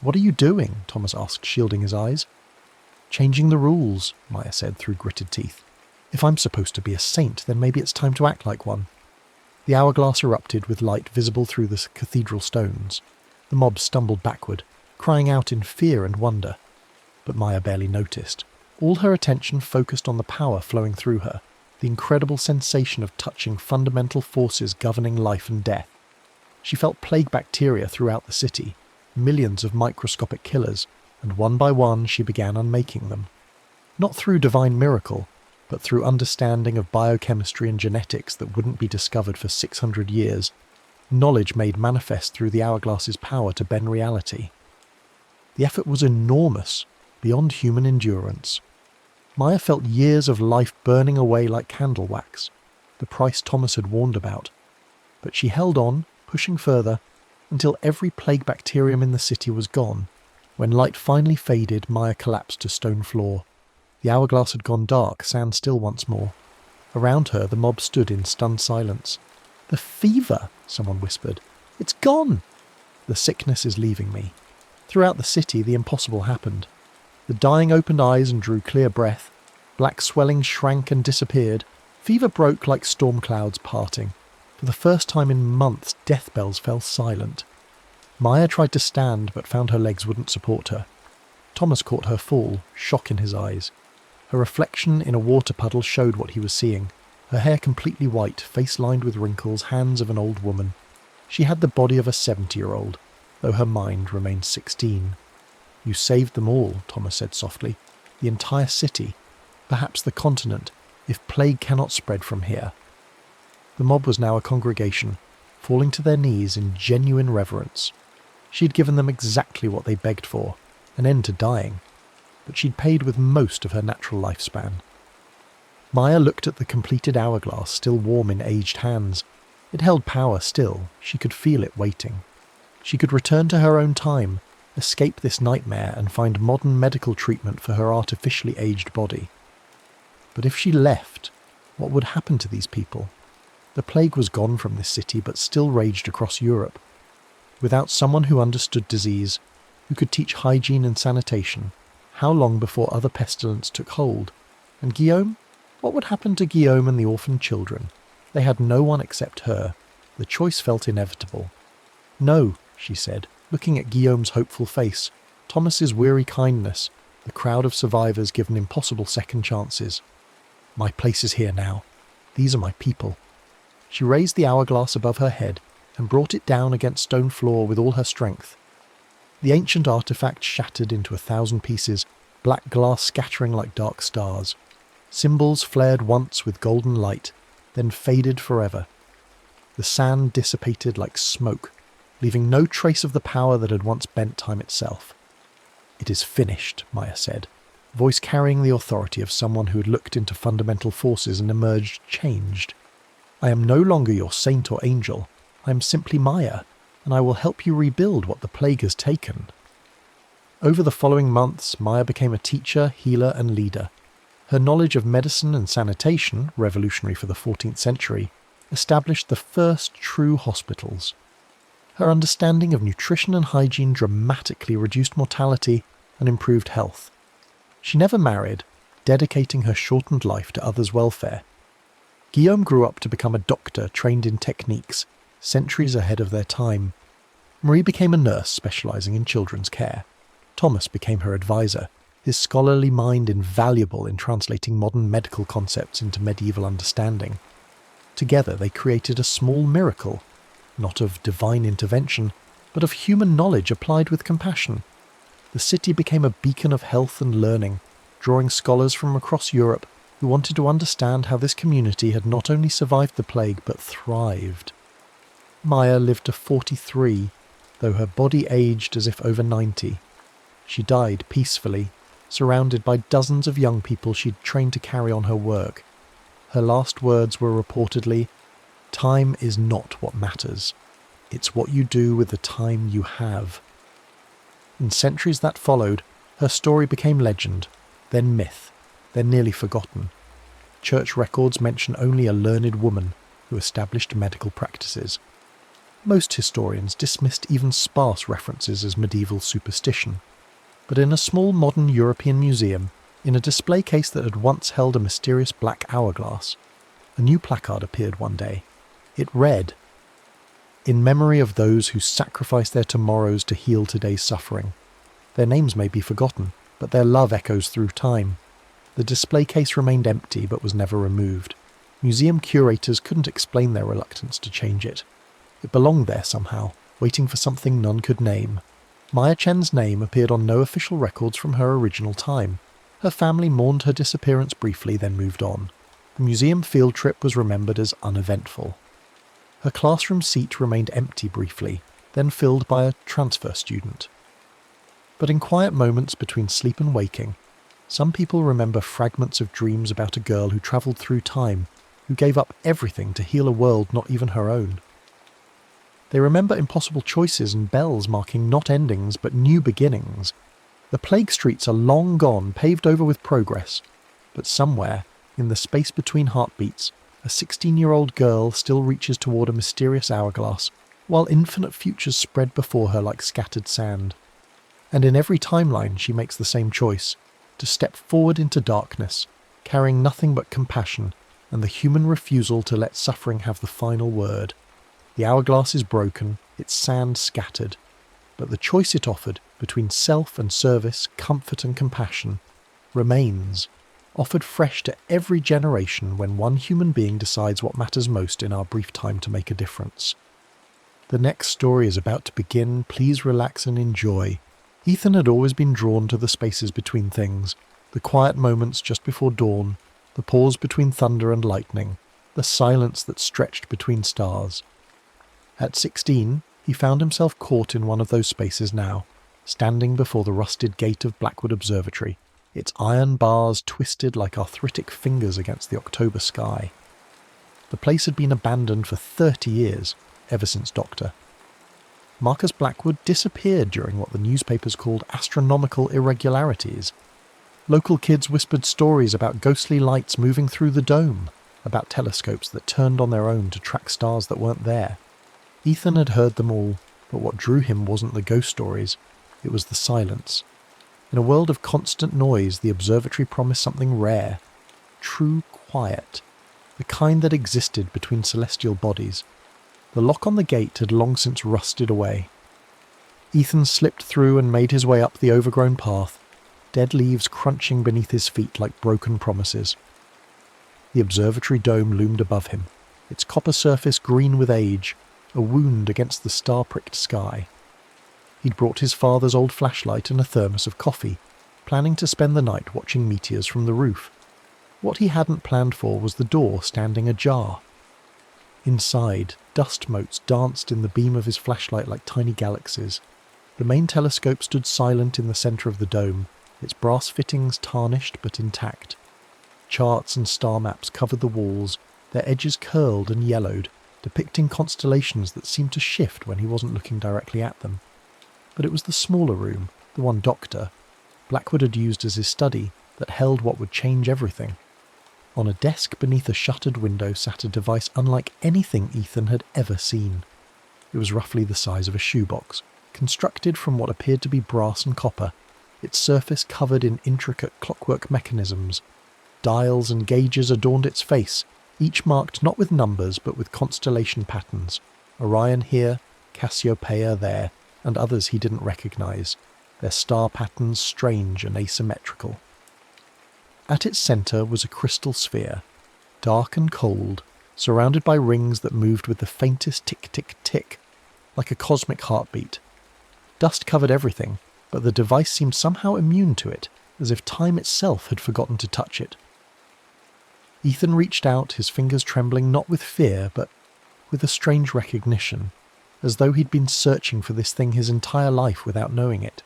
S1: "What are you doing?" Thomas asked, shielding his eyes. "Changing the rules," Maya said through gritted teeth. "If I'm supposed to be a saint, then maybe it's time to act like one." The hourglass erupted with light visible through the cathedral stones. The mob stumbled backward, crying out in fear and wonder. But Maya barely noticed. All her attention focused on the power flowing through her, the incredible sensation of touching fundamental forces governing life and death. She felt plague bacteria throughout the city, millions of microscopic killers, and one by one she began unmaking them. Not through divine miracle, but through understanding of biochemistry and genetics that wouldn't be discovered for 600 years, knowledge made manifest through the hourglass's power to bend reality. The effort was enormous, beyond human endurance. Maya felt years of life burning away like candle wax, the price Thomas had warned about. But she held on, pushing further, until every plague bacterium in the city was gone. When light finally faded, Maya collapsed to stone floor. The hourglass had gone dark, sand still once more. Around her, the mob stood in stunned silence. "The fever," someone whispered. "It's gone!" "The sickness is leaving me." Throughout the city, the impossible happened. The dying opened eyes and drew clear breath. Black swelling shrank and disappeared. Fever broke like storm clouds parting. For the first time in months, death bells fell silent. Maya tried to stand, but found her legs wouldn't support her. Thomas caught her fall, shock in his eyes. Her reflection in a water puddle showed what he was seeing. Her hair completely white, face lined with wrinkles, hands of an old woman. She had the body of a 70-year-old, though her mind remained 16. "You saved them all," Thomas said softly. "The entire city, perhaps the continent, if plague cannot spread from here." The mob was now a congregation, falling to their knees in genuine reverence. She'd given them exactly what they begged for, an end to dying, but she'd paid with most of her natural lifespan. Maya looked at the completed hourglass, still warm in aged hands. It held power still, she could feel it waiting. She could return to her own time, escape this nightmare and find modern medical treatment for her artificially aged body. But if she left, what would happen to these people? The plague was gone from this city, but still raged across Europe. Without someone who understood disease, who could teach hygiene and sanitation, how long before other pestilence took hold? And Guillaume? What would happen to Guillaume and the orphaned children? They had no one except her. The choice felt inevitable. "No," she said, looking at Guillaume's hopeful face, Thomas's weary kindness, the crowd of survivors given impossible second chances. "My place is here now. These are my people." She raised the hourglass above her head and brought it down against stone floor with all her strength. The ancient artifact shattered into 1,000 pieces, black glass scattering like dark stars. Symbols flared once with golden light, then faded forever. The sand dissipated like smoke, leaving no trace of the power that had once bent time itself. "It is finished," Maya said, voice carrying the authority of someone who had looked into fundamental forces and emerged changed. "I am no longer your saint or angel. I am simply Maya, and I will help you rebuild what the plague has taken." Over the following months, Maya became a teacher, healer, and leader. Her knowledge of medicine and sanitation, revolutionary for the 14th century, established the first true hospitals. Her understanding of nutrition and hygiene dramatically reduced mortality and improved health. She never married, dedicating her shortened life to others' welfare. Guillaume grew up to become a doctor trained in techniques, centuries ahead of their time. Marie became a nurse specialising in children's care. Thomas became her advisor, his scholarly mind invaluable in translating modern medical concepts into medieval understanding. Together they created a small miracle, not of divine intervention, but of human knowledge applied with compassion. The city became a beacon of health and learning, drawing scholars from across Europe who wanted to understand how this community had not only survived the plague but thrived. Maya lived to 43, though her body aged as if over 90. She died peacefully, surrounded by dozens of young people she'd trained to carry on her work. Her last words were reportedly, "Time is not what matters. It's what you do with the time you have." In centuries that followed, her story became legend, then myth, then nearly forgotten. Church records mention only a learned woman who established medical practices. Most historians dismissed even sparse references as medieval superstition. But in a small modern European museum, in a display case that had once held a mysterious black hourglass, a new placard appeared one day. It read, "In memory of those who sacrifice their tomorrows to heal today's suffering. Their names may be forgotten, but their love echoes through time." The display case remained empty but was never removed. Museum curators couldn't explain their reluctance to change it. It belonged there somehow, waiting for something none could name. Maya Chen's name appeared on no official records from her original time. Her family mourned her disappearance briefly, then moved on. The museum field trip was remembered as uneventful. Her classroom seat remained empty briefly, then filled by a transfer student. But in quiet moments between sleep and waking, some people remember fragments of dreams about a girl who travelled through time, who gave up everything to heal a world not even her own. They remember impossible choices and bells marking not endings but new beginnings. The plague streets are long gone, paved over with progress, but somewhere, in the space between heartbeats, a 16-year-old girl still reaches toward a mysterious hourglass, while infinite futures spread before her like scattered sand. And in every timeline she makes the same choice, to step forward into darkness, carrying nothing but compassion and the human refusal to let suffering have the final word. The hourglass is broken, its sand scattered, but the choice it offered between self and service, comfort and compassion, remains, offered fresh to every generation when one human being decides what matters most in our brief time to make a difference. The next story is about to begin. Please relax and enjoy. Ethan had always been drawn to the spaces between things, the quiet moments just before dawn, the pause between thunder and lightning, the silence that stretched between stars. At 16, he found himself caught in one of those spaces now, standing before the rusted gate of Blackwood Observatory, its iron bars twisted like arthritic fingers against the October sky. The place had been abandoned for 30 years, ever since Doctor. Marcus Blackwood disappeared during what the newspapers called astronomical irregularities. Local kids whispered stories about ghostly lights moving through the dome, about telescopes that turned on their own to track stars that weren't there. Ethan had heard them all, but what drew him wasn't the ghost stories, it was the silence. In a world of constant noise, the observatory promised something rare, true quiet, the kind that existed between celestial bodies. The lock on the gate had long since rusted away. Ethan slipped through and made his way up the overgrown path, dead leaves crunching beneath his feet like broken promises. The observatory dome loomed above him, its copper surface green with age, a wound against the star-pricked sky. He'd brought his father's old flashlight and a thermos of coffee, planning to spend the night watching meteors from the roof. What he hadn't planned for was the door standing ajar. Inside, dust motes danced in the beam of his flashlight like tiny galaxies. The main telescope stood silent in the centre of the dome, its brass fittings tarnished but intact. Charts and star maps covered the walls, their edges curled and yellowed, depicting constellations that seemed to shift when he wasn't looking directly at them. But it was the smaller room, the one Doctor Blackwood had used as his study, that held what would change everything. On a desk beneath a shuttered window sat a device unlike anything Ethan had ever seen. It was roughly the size of a shoebox, constructed from what appeared to be brass and copper, its surface covered in intricate clockwork mechanisms. Dials and gauges adorned its face, each marked not with numbers but with constellation patterns. Orion here, Cassiopeia there, and others he didn't recognise, their star patterns strange and asymmetrical. At its centre was a crystal sphere, dark and cold, surrounded by rings that moved with the faintest tick-tick-tick, like a cosmic heartbeat. Dust covered everything, but the device seemed somehow immune to it, as if time itself had forgotten to touch it. Ethan reached out, his fingers trembling not with fear, but with a strange recognition, as though he'd been searching for this thing his entire life without knowing it.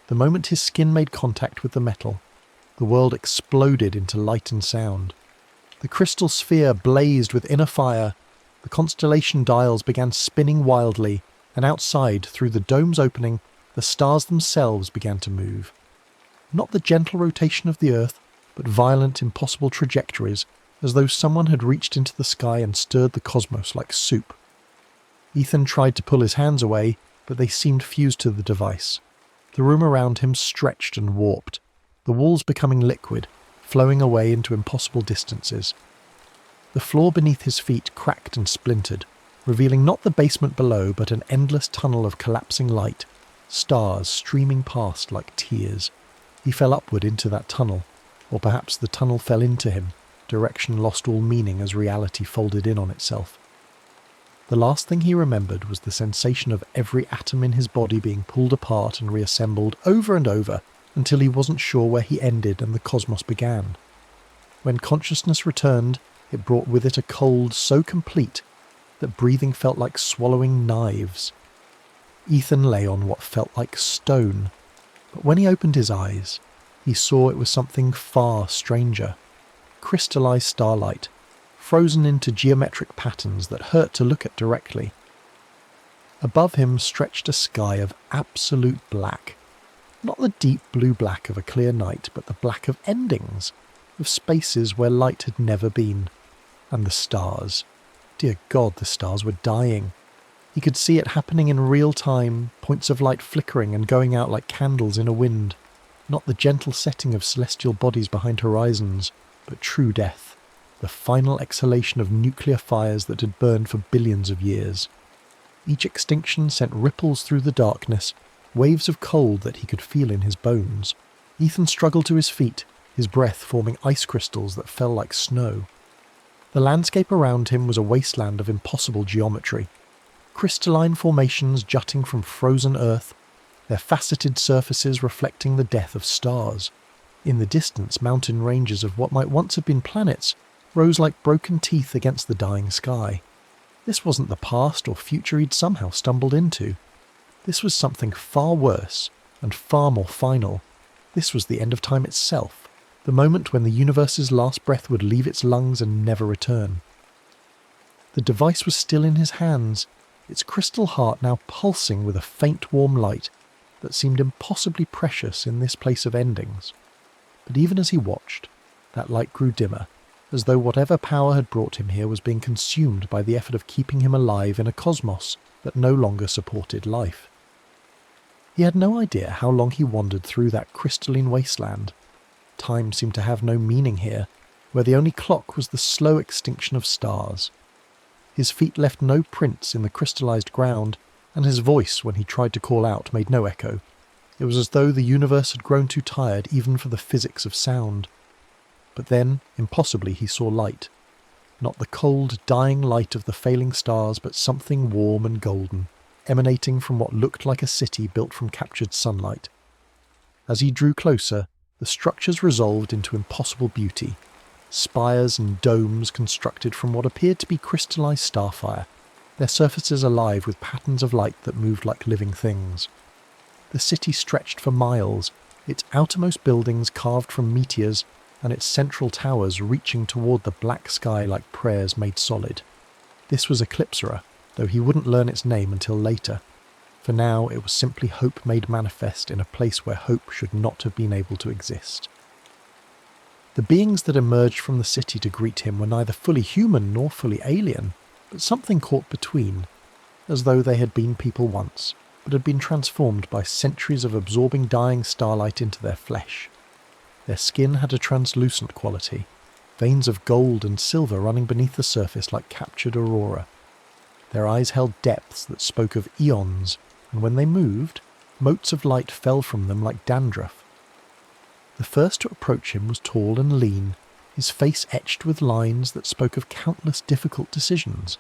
S1: The moment his skin made contact with the metal, the world exploded into light and sound. The crystal sphere blazed with inner fire, the constellation dials began spinning wildly, and outside, through the dome's opening, the stars themselves began to move. Not the gentle rotation of the Earth, but violent, impossible trajectories, as though someone had reached into the sky and stirred the cosmos like soup. Ethan tried to pull his hands away, but they seemed fused to the device. The room around him stretched and warped, the walls becoming liquid, flowing away into impossible distances. The floor beneath his feet cracked and splintered, revealing not the basement below but an endless tunnel of collapsing light, stars streaming past like tears. He fell upward into that tunnel, or perhaps the tunnel fell into him, direction lost all meaning as reality folded in on itself. The last thing he remembered was the sensation of every atom in his body being pulled apart and reassembled over and over until he wasn't sure where he ended and the cosmos began. When consciousness returned, it brought with it a cold so complete that breathing felt like swallowing knives. Ethan lay on what felt like stone, but when he opened his eyes, he saw it was something far stranger. Crystallized starlight, frozen into geometric patterns that hurt to look at directly. Above him stretched a sky of absolute black. Not the deep blue black of a clear night, but the black of endings, of spaces where light had never been. And the stars. Dear God, the stars were dying. He could see it happening in real time, points of light flickering and going out like candles in a wind. Not the gentle setting of celestial bodies behind horizons, but true death, the final exhalation of nuclear fires that had burned for billions of years. Each extinction sent ripples through the darkness, waves of cold that he could feel in his bones. Ethan struggled to his feet, his breath forming ice crystals that fell like snow. The landscape around him was a wasteland of impossible geometry. Crystalline formations jutting from frozen earth, their faceted surfaces reflecting the death of stars. In the distance, mountain ranges of what might once have been planets rose like broken teeth against the dying sky. This wasn't the past or future he'd somehow stumbled into. This was something far worse and far more final. This was the end of time itself, the moment when the universe's last breath would leave its lungs and never return. The device was still in his hands, its crystal heart now pulsing with a faint warm light that seemed impossibly precious in this place of endings. But even as he watched, that light grew dimmer, as though whatever power had brought him here was being consumed by the effort of keeping him alive in a cosmos that no longer supported life. He had no idea how long he wandered through that crystalline wasteland. Time seemed to have no meaning here, where the only clock was the slow extinction of stars. His feet left no prints in the crystallized ground, and his voice, when he tried to call out, made no echo. It was as though the universe had grown too tired even for the physics of sound. But then, impossibly, he saw light. Not the cold, dying light of the failing stars, but something warm and golden, emanating from what looked like a city built from captured sunlight. As he drew closer, The structures resolved into impossible beauty, spires and domes constructed from what appeared to be crystallized starfire, their surfaces alive with patterns of light that moved like living things. The city stretched for miles, its outermost buildings carved from meteors and its central towers reaching toward the black sky like prayers made solid. This was Eclipsera, though he wouldn't learn its name until later. For now it was simply hope made manifest in a place where hope should not have been able to exist. The beings that emerged from the city to greet him were neither fully human nor fully alien, but something caught between, as though they had been people once, but had been transformed by centuries of absorbing dying starlight into their flesh. Their skin had a translucent quality, veins of gold and silver running beneath the surface like captured aurora. Their eyes held depths that spoke of eons, and when they moved, motes of light fell from them like dandruff. The first to approach him was tall and lean, his face etched with lines that spoke of countless difficult decisions.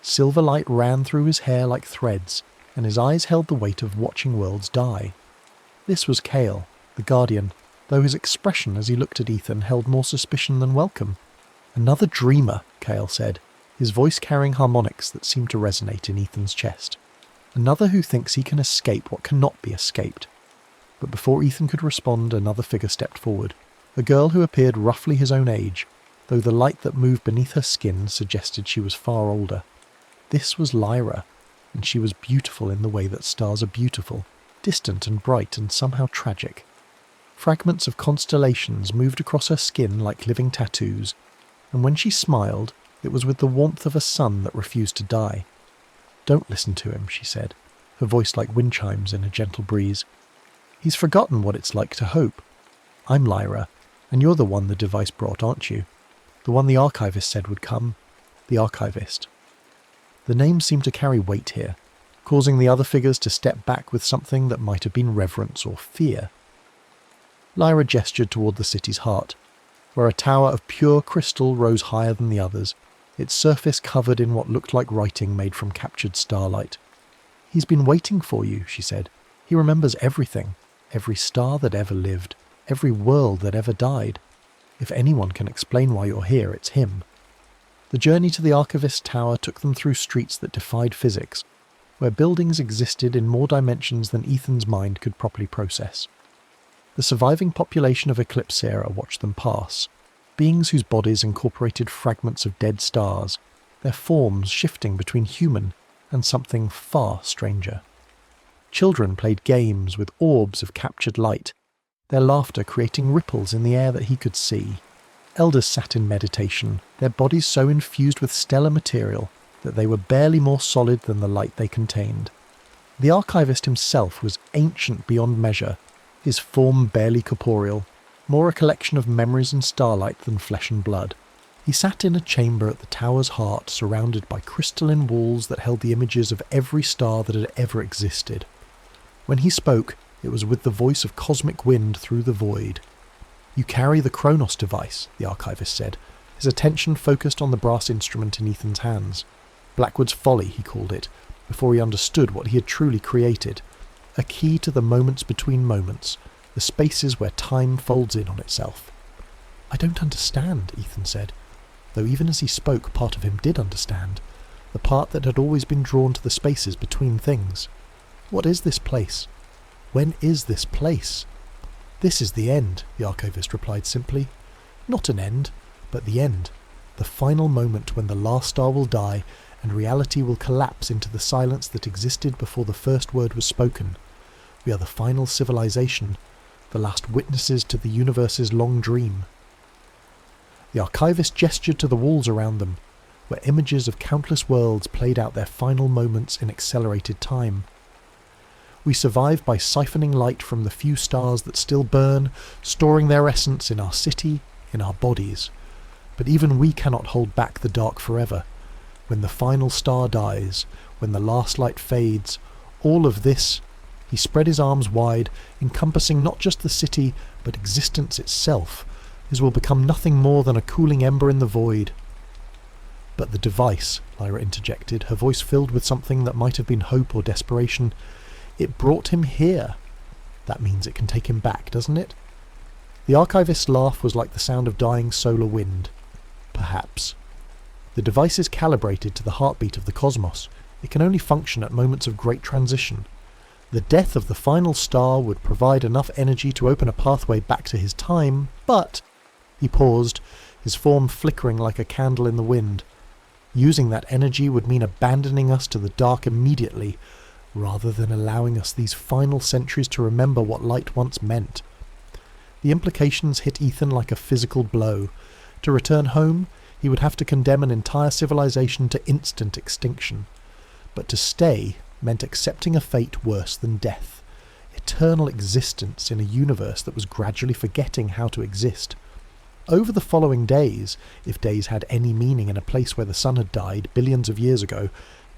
S1: Silver light ran through his hair like threads, and his eyes held the weight of watching worlds die. This was Kale, the Guardian, though his expression as he looked at Ethan held more suspicion than welcome. "Another dreamer," Kale said, his voice carrying harmonics that seemed to resonate in Ethan's chest. "Another who thinks he can escape what cannot be escaped." But before Ethan could respond, another figure stepped forward, a girl who appeared roughly his own age, though the light that moved beneath her skin suggested she was far older. This was Lyra, and she was beautiful in the way that stars are beautiful, distant and bright and somehow tragic. Fragments of constellations moved across her skin like living tattoos, and when she smiled, it was with the warmth of a sun that refused to die. "Don't listen to him," she said, her voice like wind chimes in a gentle breeze. "He's forgotten what it's like to hope. I'm Lyra, and you're the one the device brought, aren't you? The one the archivist said would come. The archivist." The name seemed to carry weight here, causing the other figures to step back with something that might have been reverence or fear. Lyra gestured toward the city's heart, where a tower of pure crystal rose higher than the others, its surface covered in what looked like writing made from captured starlight. "He's been waiting for you," she said. "He remembers everything, every star that ever lived, every world that ever died. If anyone can explain why you're here, it's him." The journey to the Archivist's tower took them through streets that defied physics, where buildings existed in more dimensions than Ethan's mind could properly process. The surviving population of Eclipsera watched them pass, beings whose bodies incorporated fragments of dead stars, their forms shifting between human and something far stranger. Children played games with orbs of captured light, their laughter creating ripples in the air that he could see. Elders sat in meditation, their bodies so infused with stellar material that they were barely more solid than the light they contained. The archivist himself was ancient beyond measure, his form barely corporeal, more a collection of memories and starlight than flesh and blood. He sat in a chamber at the tower's heart, surrounded by crystalline walls that held the images of every star that had ever existed. When he spoke, it was with the voice of cosmic wind through the void. "You carry the Kronos device," the archivist said, his attention focused on the brass instrument in Ethan's hands. Blackwood's Folly, he called it, before he understood what he had truly created. A key to the moments between moments, the spaces where time folds in on itself. "I don't understand," Ethan said, though even as he spoke, part of him did understand, the part that had always been drawn to the spaces between things. "What is this place? When is this place?" "This is the end," the archivist replied simply. "Not an end, but the end. The final moment when the last star will die and reality will collapse into the silence that existed before the first word was spoken. We are the final civilization, the last witnesses to the universe's long dream." The archivist gestured to the walls around them, where images of countless worlds played out their final moments in accelerated time. "We survive by siphoning light from the few stars that still burn, storing their essence in our city, in our bodies. But even we cannot hold back the dark forever. When the final star dies, when the last light fades, all of this—" He spread his arms wide, encompassing not just the city, but existence itself. "This will become nothing more than a cooling ember in the void." "But the device," Lyra interjected, her voice filled with something that might have been hope or desperation, "it brought him here. That means it can take him back, doesn't it?" The archivist's laugh was like the sound of dying solar wind. Perhaps. The device is calibrated to the heartbeat of the cosmos. It can only function at moments of great transition. The death of the final star would provide enough energy to open a pathway back to his time, but... He paused, his form flickering like a candle in the wind. Using that energy would mean abandoning us to the dark immediately, rather than allowing us these final centuries to remember what light once meant. The implications hit Ethan like a physical blow. To return home, he would have to condemn an entire civilization to instant extinction. But to stay meant accepting a fate worse than death. Eternal existence in a universe that was gradually forgetting how to exist. Over the following days, if days had any meaning in a place where the sun had died billions of years ago,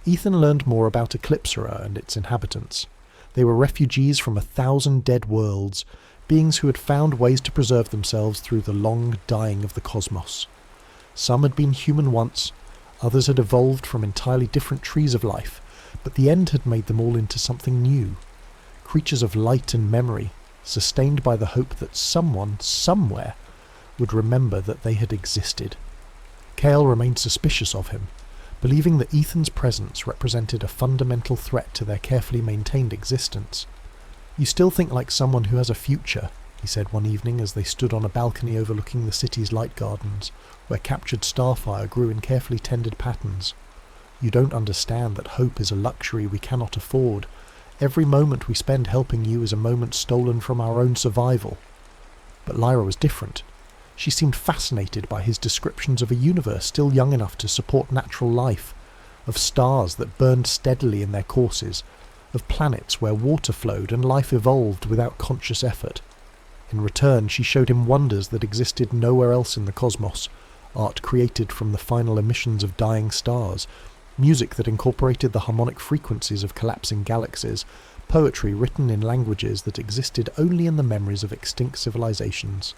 S1: Ethan learned more about Eclipsera and its inhabitants. They were refugees from 1,000 dead worlds, beings who had found ways to preserve themselves through the long dying of the cosmos. Some had been human once, others had evolved from entirely different trees of life, but the end had made them all into something new. Creatures of light and memory, sustained by the hope that someone, somewhere, would remember that they had existed. Cale remained suspicious of him, believing that Ethan's presence represented a fundamental threat to their carefully maintained existence. "You still think like someone who has a future," he said one evening as they stood on a balcony overlooking the city's light gardens, where captured starfire grew in carefully tended patterns. "You don't understand that hope is a luxury we cannot afford. Every moment we spend helping you is a moment stolen from our own survival." But Lyra was different. She seemed fascinated by his descriptions of a universe still young enough to support natural life, of stars that burned steadily in their courses, of planets where water flowed and life evolved without conscious effort. In return, she showed him wonders that existed nowhere else in the cosmos, art created from the final emissions of dying stars, music that incorporated the harmonic frequencies of collapsing galaxies, poetry written in languages that existed only in the memories of extinct civilizations.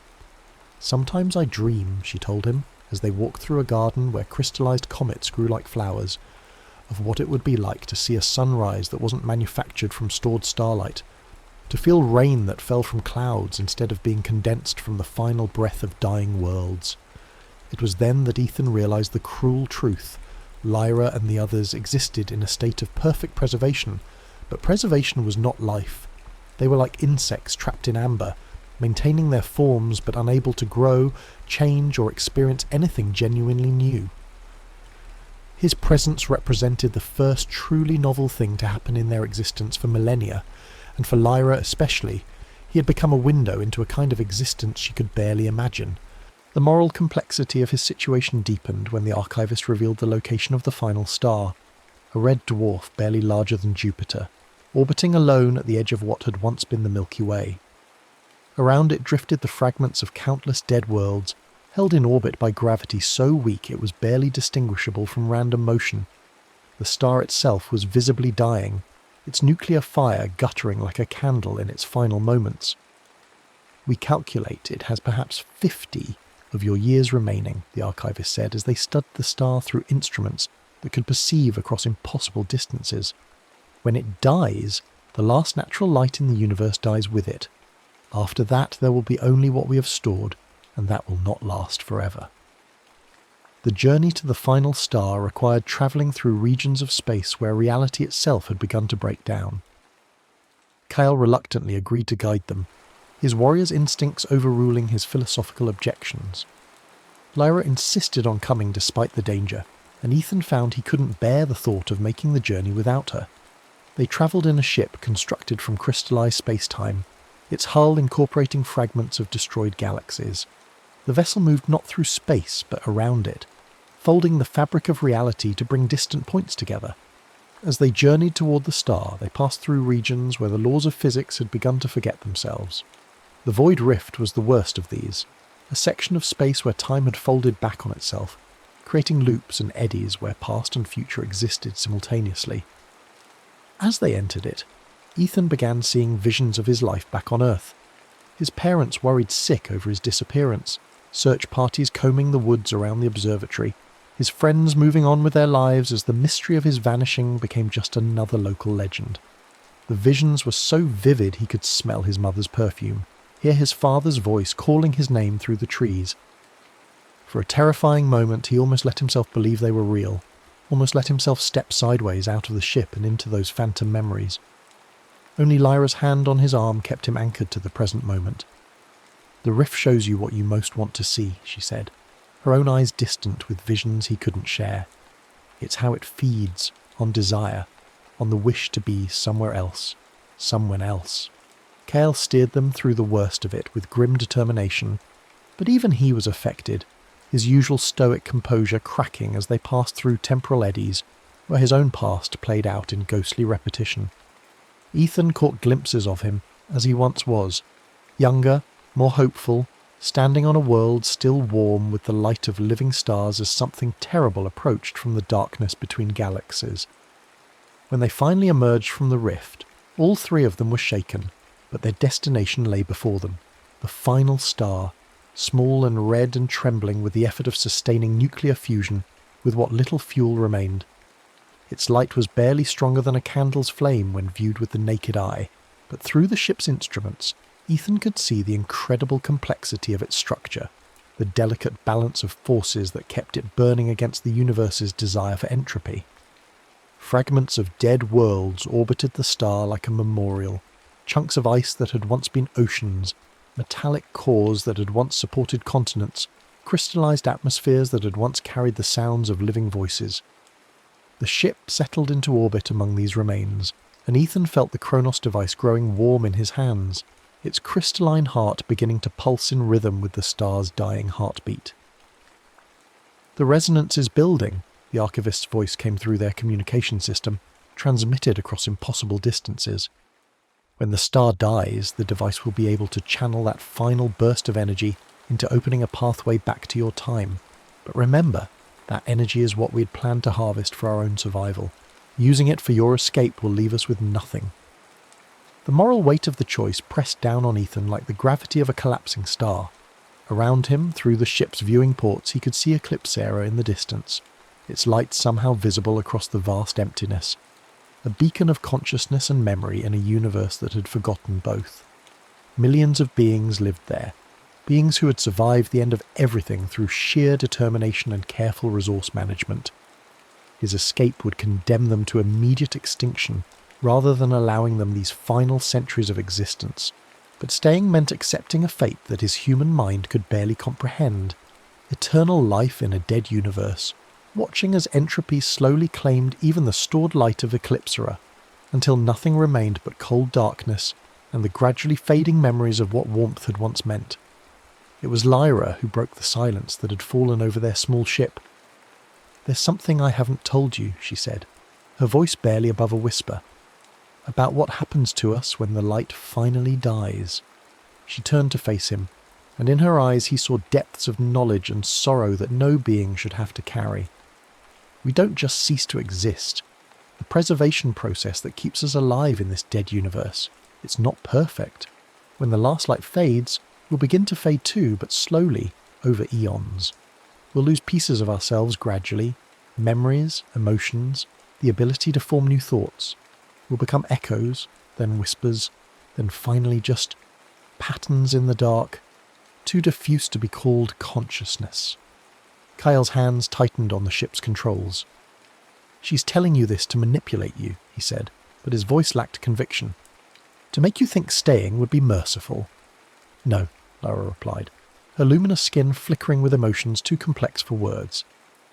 S1: "Sometimes I dream," she told him, as they walked through a garden where crystallized comets grew like flowers, "of what it would be like to see a sunrise that wasn't manufactured from stored starlight, to feel rain that fell from clouds instead of being condensed from the final breath of dying worlds." It was then that Ethan realized the cruel truth. Lyra and the others existed in a state of perfect preservation, but preservation was not life. They were like insects trapped in amber, maintaining their forms but unable to grow, change, or experience anything genuinely new. His presence represented the first truly novel thing to happen in their existence for millennia, and for Lyra especially, he had become a window into a kind of existence she could barely imagine. The moral complexity of his situation deepened when the archivist revealed the location of the final star, a red dwarf barely larger than Jupiter, orbiting alone at the edge of what had once been the Milky Way. Around it drifted the fragments of countless dead worlds, held in orbit by gravity so weak it was barely distinguishable from random motion. The star itself was visibly dying, its nuclear fire guttering like a candle in its final moments. "We calculate it has perhaps 50 of your years remaining," the archivist said as they studied the star through instruments that could perceive across impossible distances. "When it dies, the last natural light in the universe dies with it. After that there will be only what we have stored, and that will not last forever." The journey to the final star required travelling through regions of space where reality itself had begun to break down. Cale reluctantly agreed to guide them, his warrior's instincts overruling his philosophical objections. Lyra insisted on coming despite the danger, and Ethan found he couldn't bear the thought of making the journey without her. They travelled in a ship constructed from crystallized space-time, its hull incorporating fragments of destroyed galaxies. The vessel moved not through space, but around it, folding the fabric of reality to bring distant points together. As they journeyed toward the star, they passed through regions where the laws of physics had begun to forget themselves. The Void Rift was the worst of these, a section of space where time had folded back on itself, creating loops and eddies where past and future existed simultaneously. As they entered it, Ethan began seeing visions of his life back on Earth. His parents worried sick over his disappearance, search parties combing the woods around the observatory, his friends moving on with their lives as the mystery of his vanishing became just another local legend. The visions were so vivid he could smell his mother's perfume, hear his father's voice calling his name through the trees. For a terrifying moment he almost let himself believe they were real, almost let himself step sideways out of the ship and into those phantom memories. Only Lyra's hand on his arm kept him anchored to the present moment. "The rift shows you what you most want to see," she said, her own eyes distant with visions he couldn't share. "It's how it feeds on desire, on the wish to be somewhere else, someone else." Cale steered them through the worst of it with grim determination, but even he was affected, his usual stoic composure cracking as they passed through temporal eddies, where his own past played out in ghostly repetition. Ethan caught glimpses of him as he once was, younger, more hopeful, standing on a world still warm with the light of living stars as something terrible approached from the darkness between galaxies. When they finally emerged from the rift, all three of them were shaken, but their destination lay before them, the final star, small and red and trembling with the effort of sustaining nuclear fusion with what little fuel remained. Its light was barely stronger than a candle's flame when viewed with the naked eye, but through the ship's instruments, Ethan could see the incredible complexity of its structure, the delicate balance of forces that kept it burning against the universe's desire for entropy. Fragments of dead worlds orbited the star like a memorial, chunks of ice that had once been oceans, metallic cores that had once supported continents, crystallized atmospheres that had once carried the sounds of living voices. The ship settled into orbit among these remains, and Ethan felt the Kronos device growing warm in his hands, its crystalline heart beginning to pulse in rhythm with the star's dying heartbeat. "The resonance is building," the archivist's voice came through their communication system, transmitted across impossible distances. "When the star dies, the device will be able to channel that final burst of energy into opening a pathway back to your time. But remember, that energy is what we had planned to harvest for our own survival. Using it for your escape will leave us with nothing." The moral weight of the choice pressed down on Ethan like the gravity of a collapsing star. Around him, through the ship's viewing ports, he could see Eclipsera in the distance, its light somehow visible across the vast emptiness. A beacon of consciousness and memory in a universe that had forgotten both. Millions of beings lived there, beings who had survived the end of everything through sheer determination and careful resource management. His escape would condemn them to immediate extinction, rather than allowing them these final centuries of existence. But staying meant accepting a fate that his human mind could barely comprehend. Eternal life in a dead universe, watching as entropy slowly claimed even the stored light of Eclipsera, until nothing remained but cold darkness and the gradually fading memories of what warmth had once meant. It was Lyra who broke the silence that had fallen over their small ship. "There's something I haven't told you," she said, her voice barely above a whisper, "about what happens to us when the light finally dies." She turned to face him, and in her eyes he saw depths of knowledge and sorrow that no being should have to carry. "We don't just cease to exist. The preservation process that keeps us alive in this dead universe, it's not perfect. When the last light fades, we'll begin to fade too, but slowly, over eons. We'll lose pieces of ourselves gradually, memories, emotions, the ability to form new thoughts. We'll become echoes, then whispers, then finally just patterns in the dark, too diffuse to be called consciousness." Kyle's hands tightened on the ship's controls. "She's telling you this to manipulate you," he said, but his voice lacked conviction. "To make you think staying would be merciful." "No," Lyra replied, her luminous skin flickering with emotions too complex for words.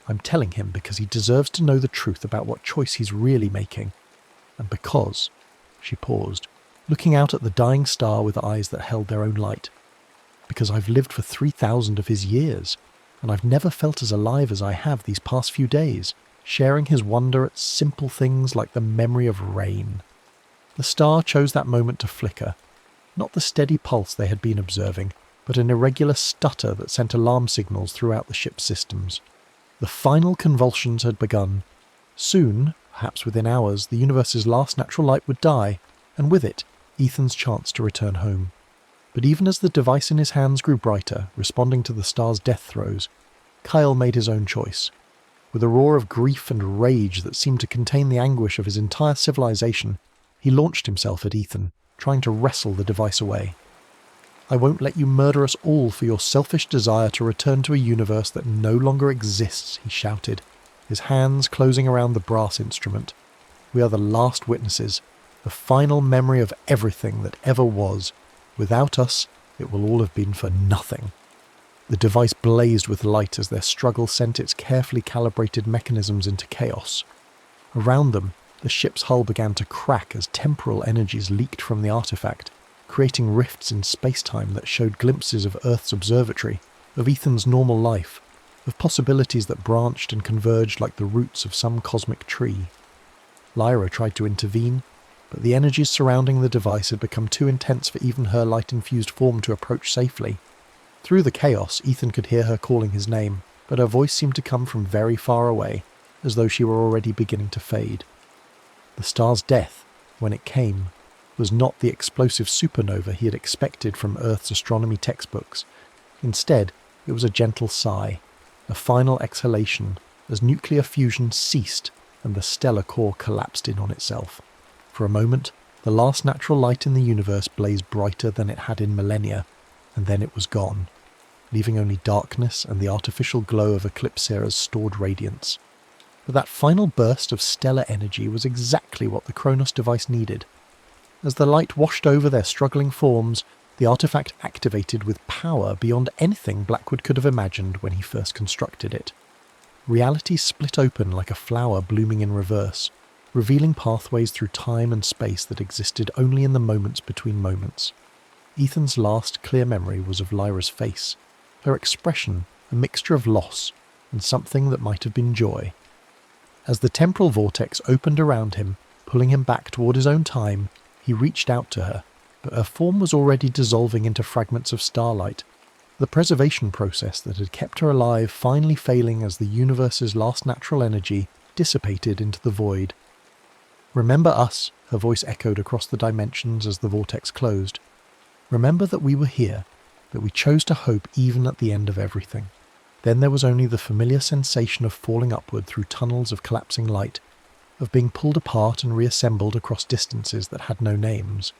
S1: "I'm telling him because he deserves to know the truth about what choice he's really making. And because," she paused, looking out at the dying star with eyes that held their own light, "because I've lived for 3,000 of his years, and I've never felt as alive as I have these past few days, sharing his wonder at simple things like the memory of rain." The star chose that moment to flicker, not the steady pulse they had been observing, but an irregular stutter that sent alarm signals throughout the ship's systems. The final convulsions had begun. Soon, perhaps within hours, the universe's last natural light would die, and with it, Ethan's chance to return home. But even as the device in his hands grew brighter, responding to the star's death throes, Kyle made his own choice. With a roar of grief and rage that seemed to contain the anguish of his entire civilization, he launched himself at Ethan, trying to wrestle the device away. I won't let you murder us all for your selfish desire to return to a universe that no longer exists, he shouted, his hands closing around the brass instrument. We are the last witnesses, the final memory of everything that ever was. Without us, it will all have been for nothing. The device blazed with light as their struggle sent its carefully calibrated mechanisms into chaos. Around them, the ship's hull began to crack as temporal energies leaked from the artifact, creating rifts in space-time that showed glimpses of Earth's observatory, of Ethan's normal life, of possibilities that branched and converged like the roots of some cosmic tree. Lyra tried to intervene, but the energies surrounding the device had become too intense for even her light-infused form to approach safely. Through the chaos, Ethan could hear her calling his name, but her voice seemed to come from very far away, as though she were already beginning to fade. The star's death, when it came, was not the explosive supernova he had expected from Earth's astronomy textbooks. Instead, it was a gentle sigh, a final exhalation as nuclear fusion ceased and the stellar core collapsed in on itself. For a moment, the last natural light in the universe blazed brighter than it had in millennia, and then it was gone, leaving only darkness and the artificial glow of Eclipsera's stored radiance. But that final burst of stellar energy was exactly what the Kronos device needed. As the light washed over their struggling forms, the artifact activated with power beyond anything Blackwood could have imagined when he first constructed it. Reality split open like a flower blooming in reverse, revealing pathways through time and space that existed only in the moments between moments. Ethan's last clear memory was of Lyra's face, her expression a mixture of loss and something that might have been joy. As the temporal vortex opened around him, pulling him back toward his own time, he reached out to her, but her form was already dissolving into fragments of starlight, the preservation process that had kept her alive finally failing as the universe's last natural energy dissipated into the void. "Remember us," her voice echoed across the dimensions as the vortex closed. "Remember that we were here, that we chose to hope even at the end of everything." Then there was only the familiar sensation of falling upward through tunnels of collapsing light, of being pulled apart and reassembled across distances that had no names.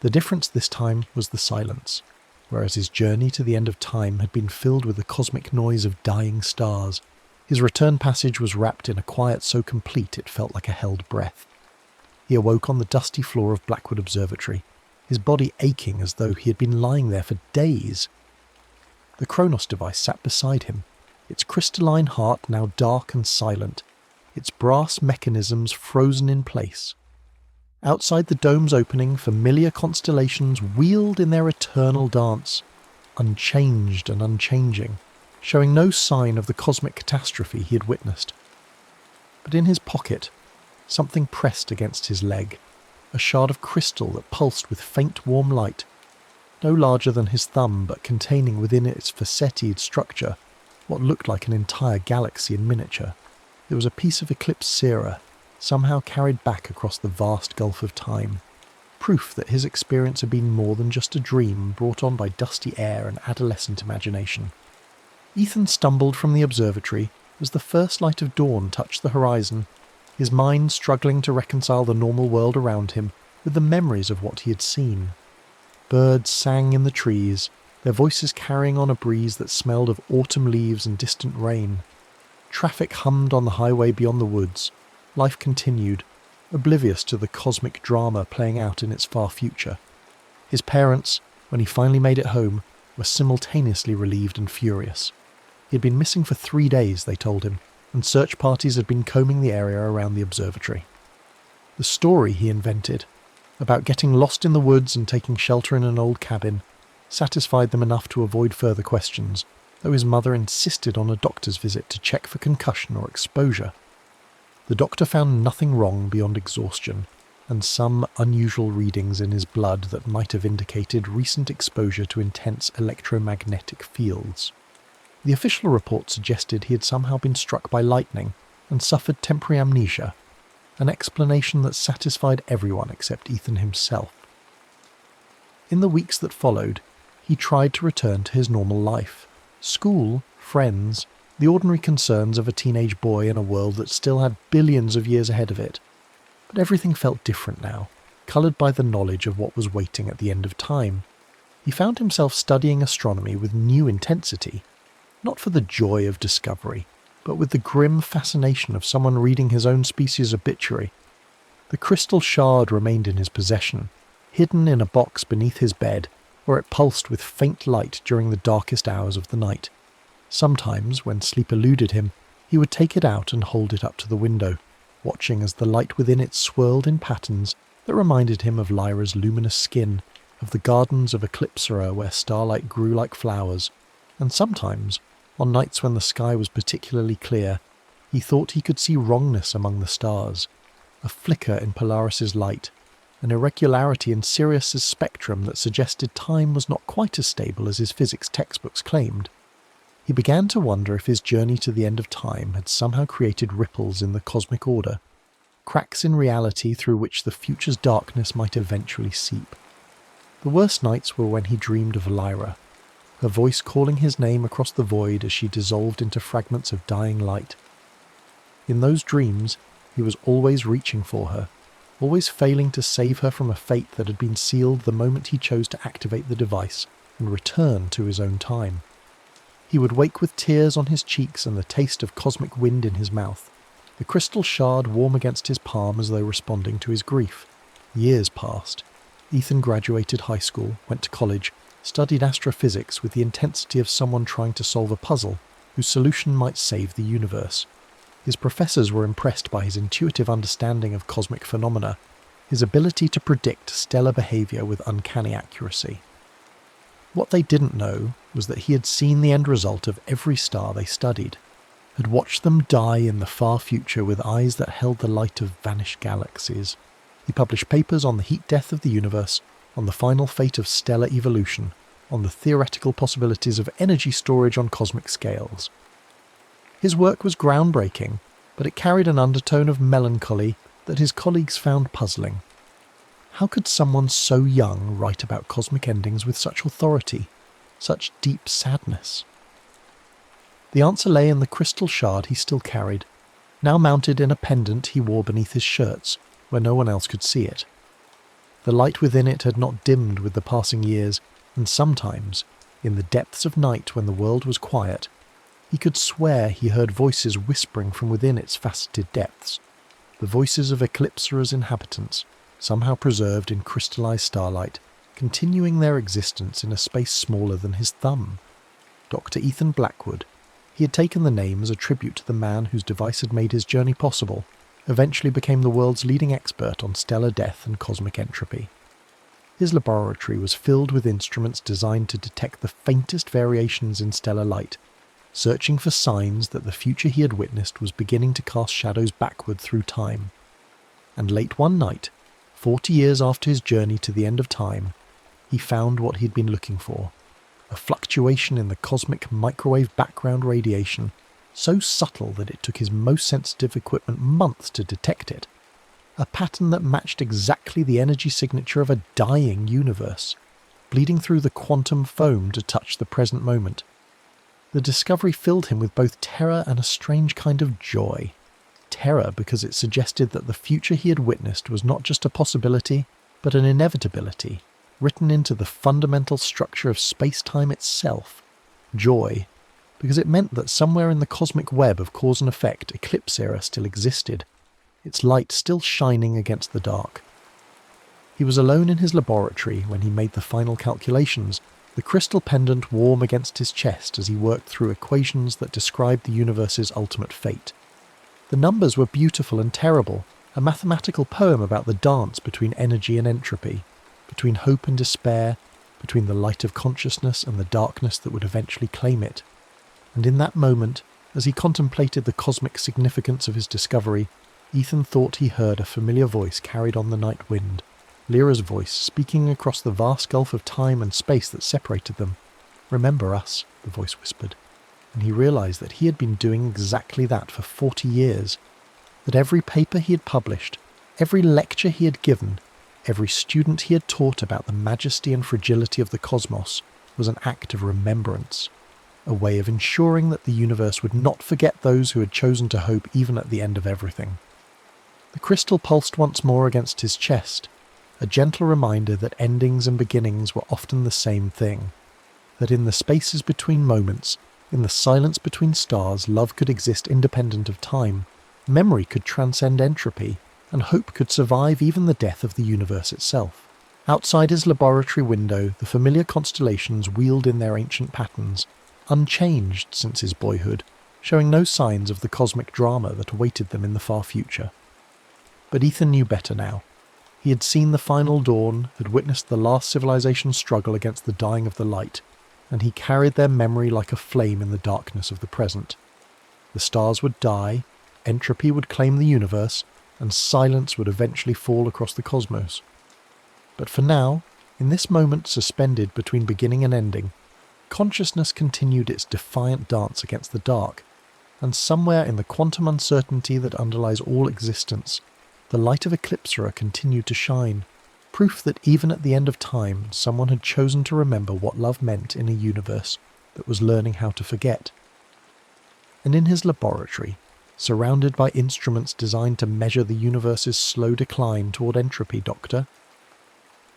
S1: The difference this time was the silence, whereas his journey to the end of time had been filled with the cosmic noise of dying stars. His return passage was wrapped in a quiet so complete it felt like a held breath. He awoke on the dusty floor of Blackwood Observatory, his body aching as though he had been lying there for days. The Kronos device sat beside him, its crystalline heart now dark and silent, its brass mechanisms frozen in place. Outside the dome's opening, familiar constellations wheeled in their eternal dance, unchanged and unchanging, showing no sign of the cosmic catastrophe he had witnessed. But in his pocket, something pressed against his leg, a shard of crystal that pulsed with faint warm light, no larger than his thumb but containing within its facetted structure what looked like an entire galaxy in miniature. It was a piece of Eclipsera, somehow carried back across the vast gulf of time, proof that his experience had been more than just a dream brought on by dusty air and adolescent imagination. Ethan stumbled from the observatory as the first light of dawn touched the horizon, his mind struggling to reconcile the normal world around him with the memories of what he had seen. Birds sang in the trees, their voices carrying on a breeze that smelled of autumn leaves and distant rain. Traffic hummed on the highway beyond the woods. Life continued, oblivious to the cosmic drama playing out in its far future. His parents, when he finally made it home, were simultaneously relieved and furious. He had been missing for 3 days, they told him, and search parties had been combing the area around the observatory. The story he invented, about getting lost in the woods and taking shelter in an old cabin, satisfied them enough to avoid further questions, though his mother insisted on a doctor's visit to check for concussion or exposure. The doctor found nothing wrong beyond exhaustion, and some unusual readings in his blood that might have indicated recent exposure to intense electromagnetic fields. The official report suggested he had somehow been struck by lightning and suffered temporary amnesia, an explanation that satisfied everyone except Ethan himself. In the weeks that followed, he tried to return to his normal life. School, friends, the ordinary concerns of a teenage boy in a world that still had billions of years ahead of it. But everything felt different now, coloured by the knowledge of what was waiting at the end of time. He found himself studying astronomy with new intensity, not for the joy of discovery, but with the grim fascination of someone reading his own species' obituary. The crystal shard remained in his possession, hidden in a box beneath his bed, where it pulsed with faint light during the darkest hours of the night. Sometimes, when sleep eluded him, he would take it out and hold it up to the window, watching as the light within it swirled in patterns that reminded him of Lyra's luminous skin, of the gardens of Eclipsera where starlight grew like flowers, and sometimes, on nights when the sky was particularly clear, he thought he could see wrongness among the stars, a flicker in Polaris's light, an irregularity in Sirius's spectrum that suggested time was not quite as stable as his physics textbooks claimed. He began to wonder if his journey to the end of time had somehow created ripples in the cosmic order, cracks in reality through which the future's darkness might eventually seep. The worst nights were when he dreamed of Lyra, her voice calling his name across the void as she dissolved into fragments of dying light. In those dreams, he was always reaching for her, always failing to save her from a fate that had been sealed the moment he chose to activate the device and return to his own time. He would wake with tears on his cheeks and the taste of cosmic wind in his mouth, the crystal shard warm against his palm as though responding to his grief. Years passed. Ethan graduated high school, went to college, studied astrophysics with the intensity of someone trying to solve a puzzle whose solution might save the universe. His professors were impressed by his intuitive understanding of cosmic phenomena, his ability to predict stellar behaviour with uncanny accuracy. What they didn't know was that he had seen the end result of every star they studied, had watched them die in the far future with eyes that held the light of vanished galaxies. He published papers on the heat death of the universe, on the final fate of stellar evolution, on the theoretical possibilities of energy storage on cosmic scales. His work was groundbreaking, but it carried an undertone of melancholy that his colleagues found puzzling. How could someone so young write about cosmic endings with such authority, such deep sadness? The answer lay in the crystal shard he still carried, now mounted in a pendant he wore beneath his shirts, where no one else could see it. The light within it had not dimmed with the passing years, and sometimes, in the depths of night when the world was quiet, he could swear he heard voices whispering from within its faceted depths, the voices of Eclipsera's inhabitants, somehow preserved in crystallized starlight, continuing their existence in a space smaller than his thumb. Dr. Ethan Blackwood. He had taken the name as a tribute to the man whose device had made his journey possible, eventually became the world's leading expert on stellar death and cosmic entropy. His laboratory was filled with instruments designed to detect the faintest variations in stellar light, searching for signs that the future he had witnessed was beginning to cast shadows backward through time. And late one night, 40 years after his journey to the end of time, he found what he'd been looking for, a fluctuation in the cosmic microwave background radiation, so subtle that it took his most sensitive equipment months to detect it, a pattern that matched exactly the energy signature of a dying universe, bleeding through the quantum foam to touch the present moment. The discovery filled him with both terror and a strange kind of joy. Terror because it suggested that the future he had witnessed was not just a possibility, but an inevitability, written into the fundamental structure of space-time itself. Joy because it meant that somewhere in the cosmic web of cause and effect, Eclipsera still existed, its light still shining against the dark. He was alone in his laboratory when he made the final calculations, the crystal pendant warm against his chest as he worked through equations that described the universe's ultimate fate. The numbers were beautiful and terrible, a mathematical poem about the dance between energy and entropy, between hope and despair, between the light of consciousness and the darkness that would eventually claim it. And in that moment, as he contemplated the cosmic significance of his discovery, Ethan thought he heard a familiar voice carried on the night wind, Lyra's voice speaking across the vast gulf of time and space that separated them. "Remember us," the voice whispered, and he realized that he had been doing exactly that for 40 years, that every paper he had published, every lecture he had given, every student he had taught about the majesty and fragility of the cosmos was an act of remembrance, a way of ensuring that the universe would not forget those who had chosen to hope even at the end of everything. The crystal pulsed once more against his chest, a gentle reminder that endings and beginnings were often the same thing, that in the spaces between moments, in the silence between stars, love could exist independent of time, memory could transcend entropy, and hope could survive even the death of the universe itself. Outside his laboratory window, the familiar constellations wheeled in their ancient patterns, unchanged since his boyhood, showing no signs of the cosmic drama that awaited them in the far future. But Ethan knew better now. He had seen the final dawn, had witnessed the last civilization's struggle against the dying of the light, and he carried their memory like a flame in the darkness of the present. The stars would die, entropy would claim the universe, and silence would eventually fall across the cosmos. But for now, in this moment suspended between beginning and ending, consciousness continued its defiant dance against the dark, and somewhere in the quantum uncertainty that underlies all existence, the light of Eclipsera continued to shine, proof that even at the end of time, someone had chosen to remember what love meant in a universe that was learning how to forget. And in his laboratory, surrounded by instruments designed to measure the universe's slow decline toward entropy, Doctor,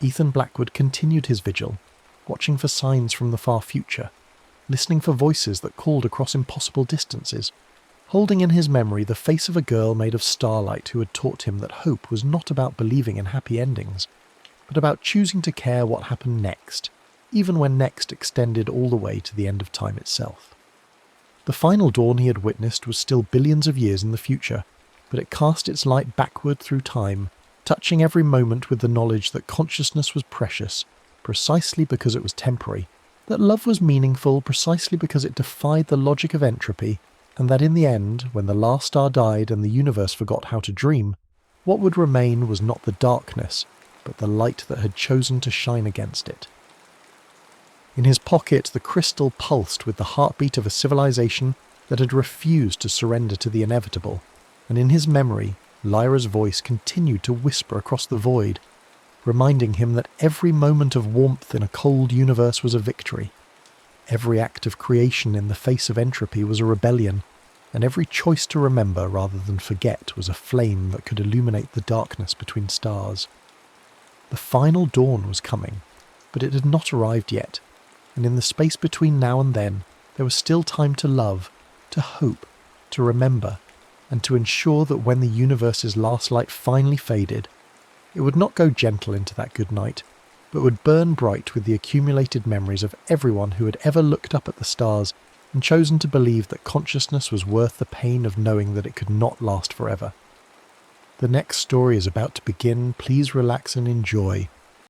S1: Ethan Blackwood continued his vigil, watching for signs from the far future, listening for voices that called across impossible distances, holding in his memory the face of a girl made of starlight who had taught him that hope was not about believing in happy endings, but about choosing to care what happened next, even when next extended all the way to the end of time itself. The final dawn he had witnessed was still billions of years in the future, but it cast its light backward through time, touching every moment with the knowledge that consciousness was precious, precisely because it was temporary, that love was meaningful precisely because it defied the logic of entropy, and that in the end, when the last star died and the universe forgot how to dream, what would remain was not the darkness, but the light that had chosen to shine against it. In his pocket, the crystal pulsed with the heartbeat of a civilization that had refused to surrender to the inevitable, and in his memory, Lyra's voice continued to whisper across the void, reminding him that every moment of warmth in a cold universe was a victory. Every act of creation in the face of entropy was a rebellion, and every choice to remember rather than forget was a flame that could illuminate the darkness between stars. The final dawn was coming, but it had not arrived yet, and in the space between now and then, there was still time to love, to hope, to remember, and to ensure that when the universe's last light finally faded, it would not go gentle into that good night, but would burn bright with the accumulated memories of everyone who had ever looked up at the stars and chosen to believe that consciousness was worth the pain of knowing that it could not last forever. The next story is about to begin. Please relax and enjoy.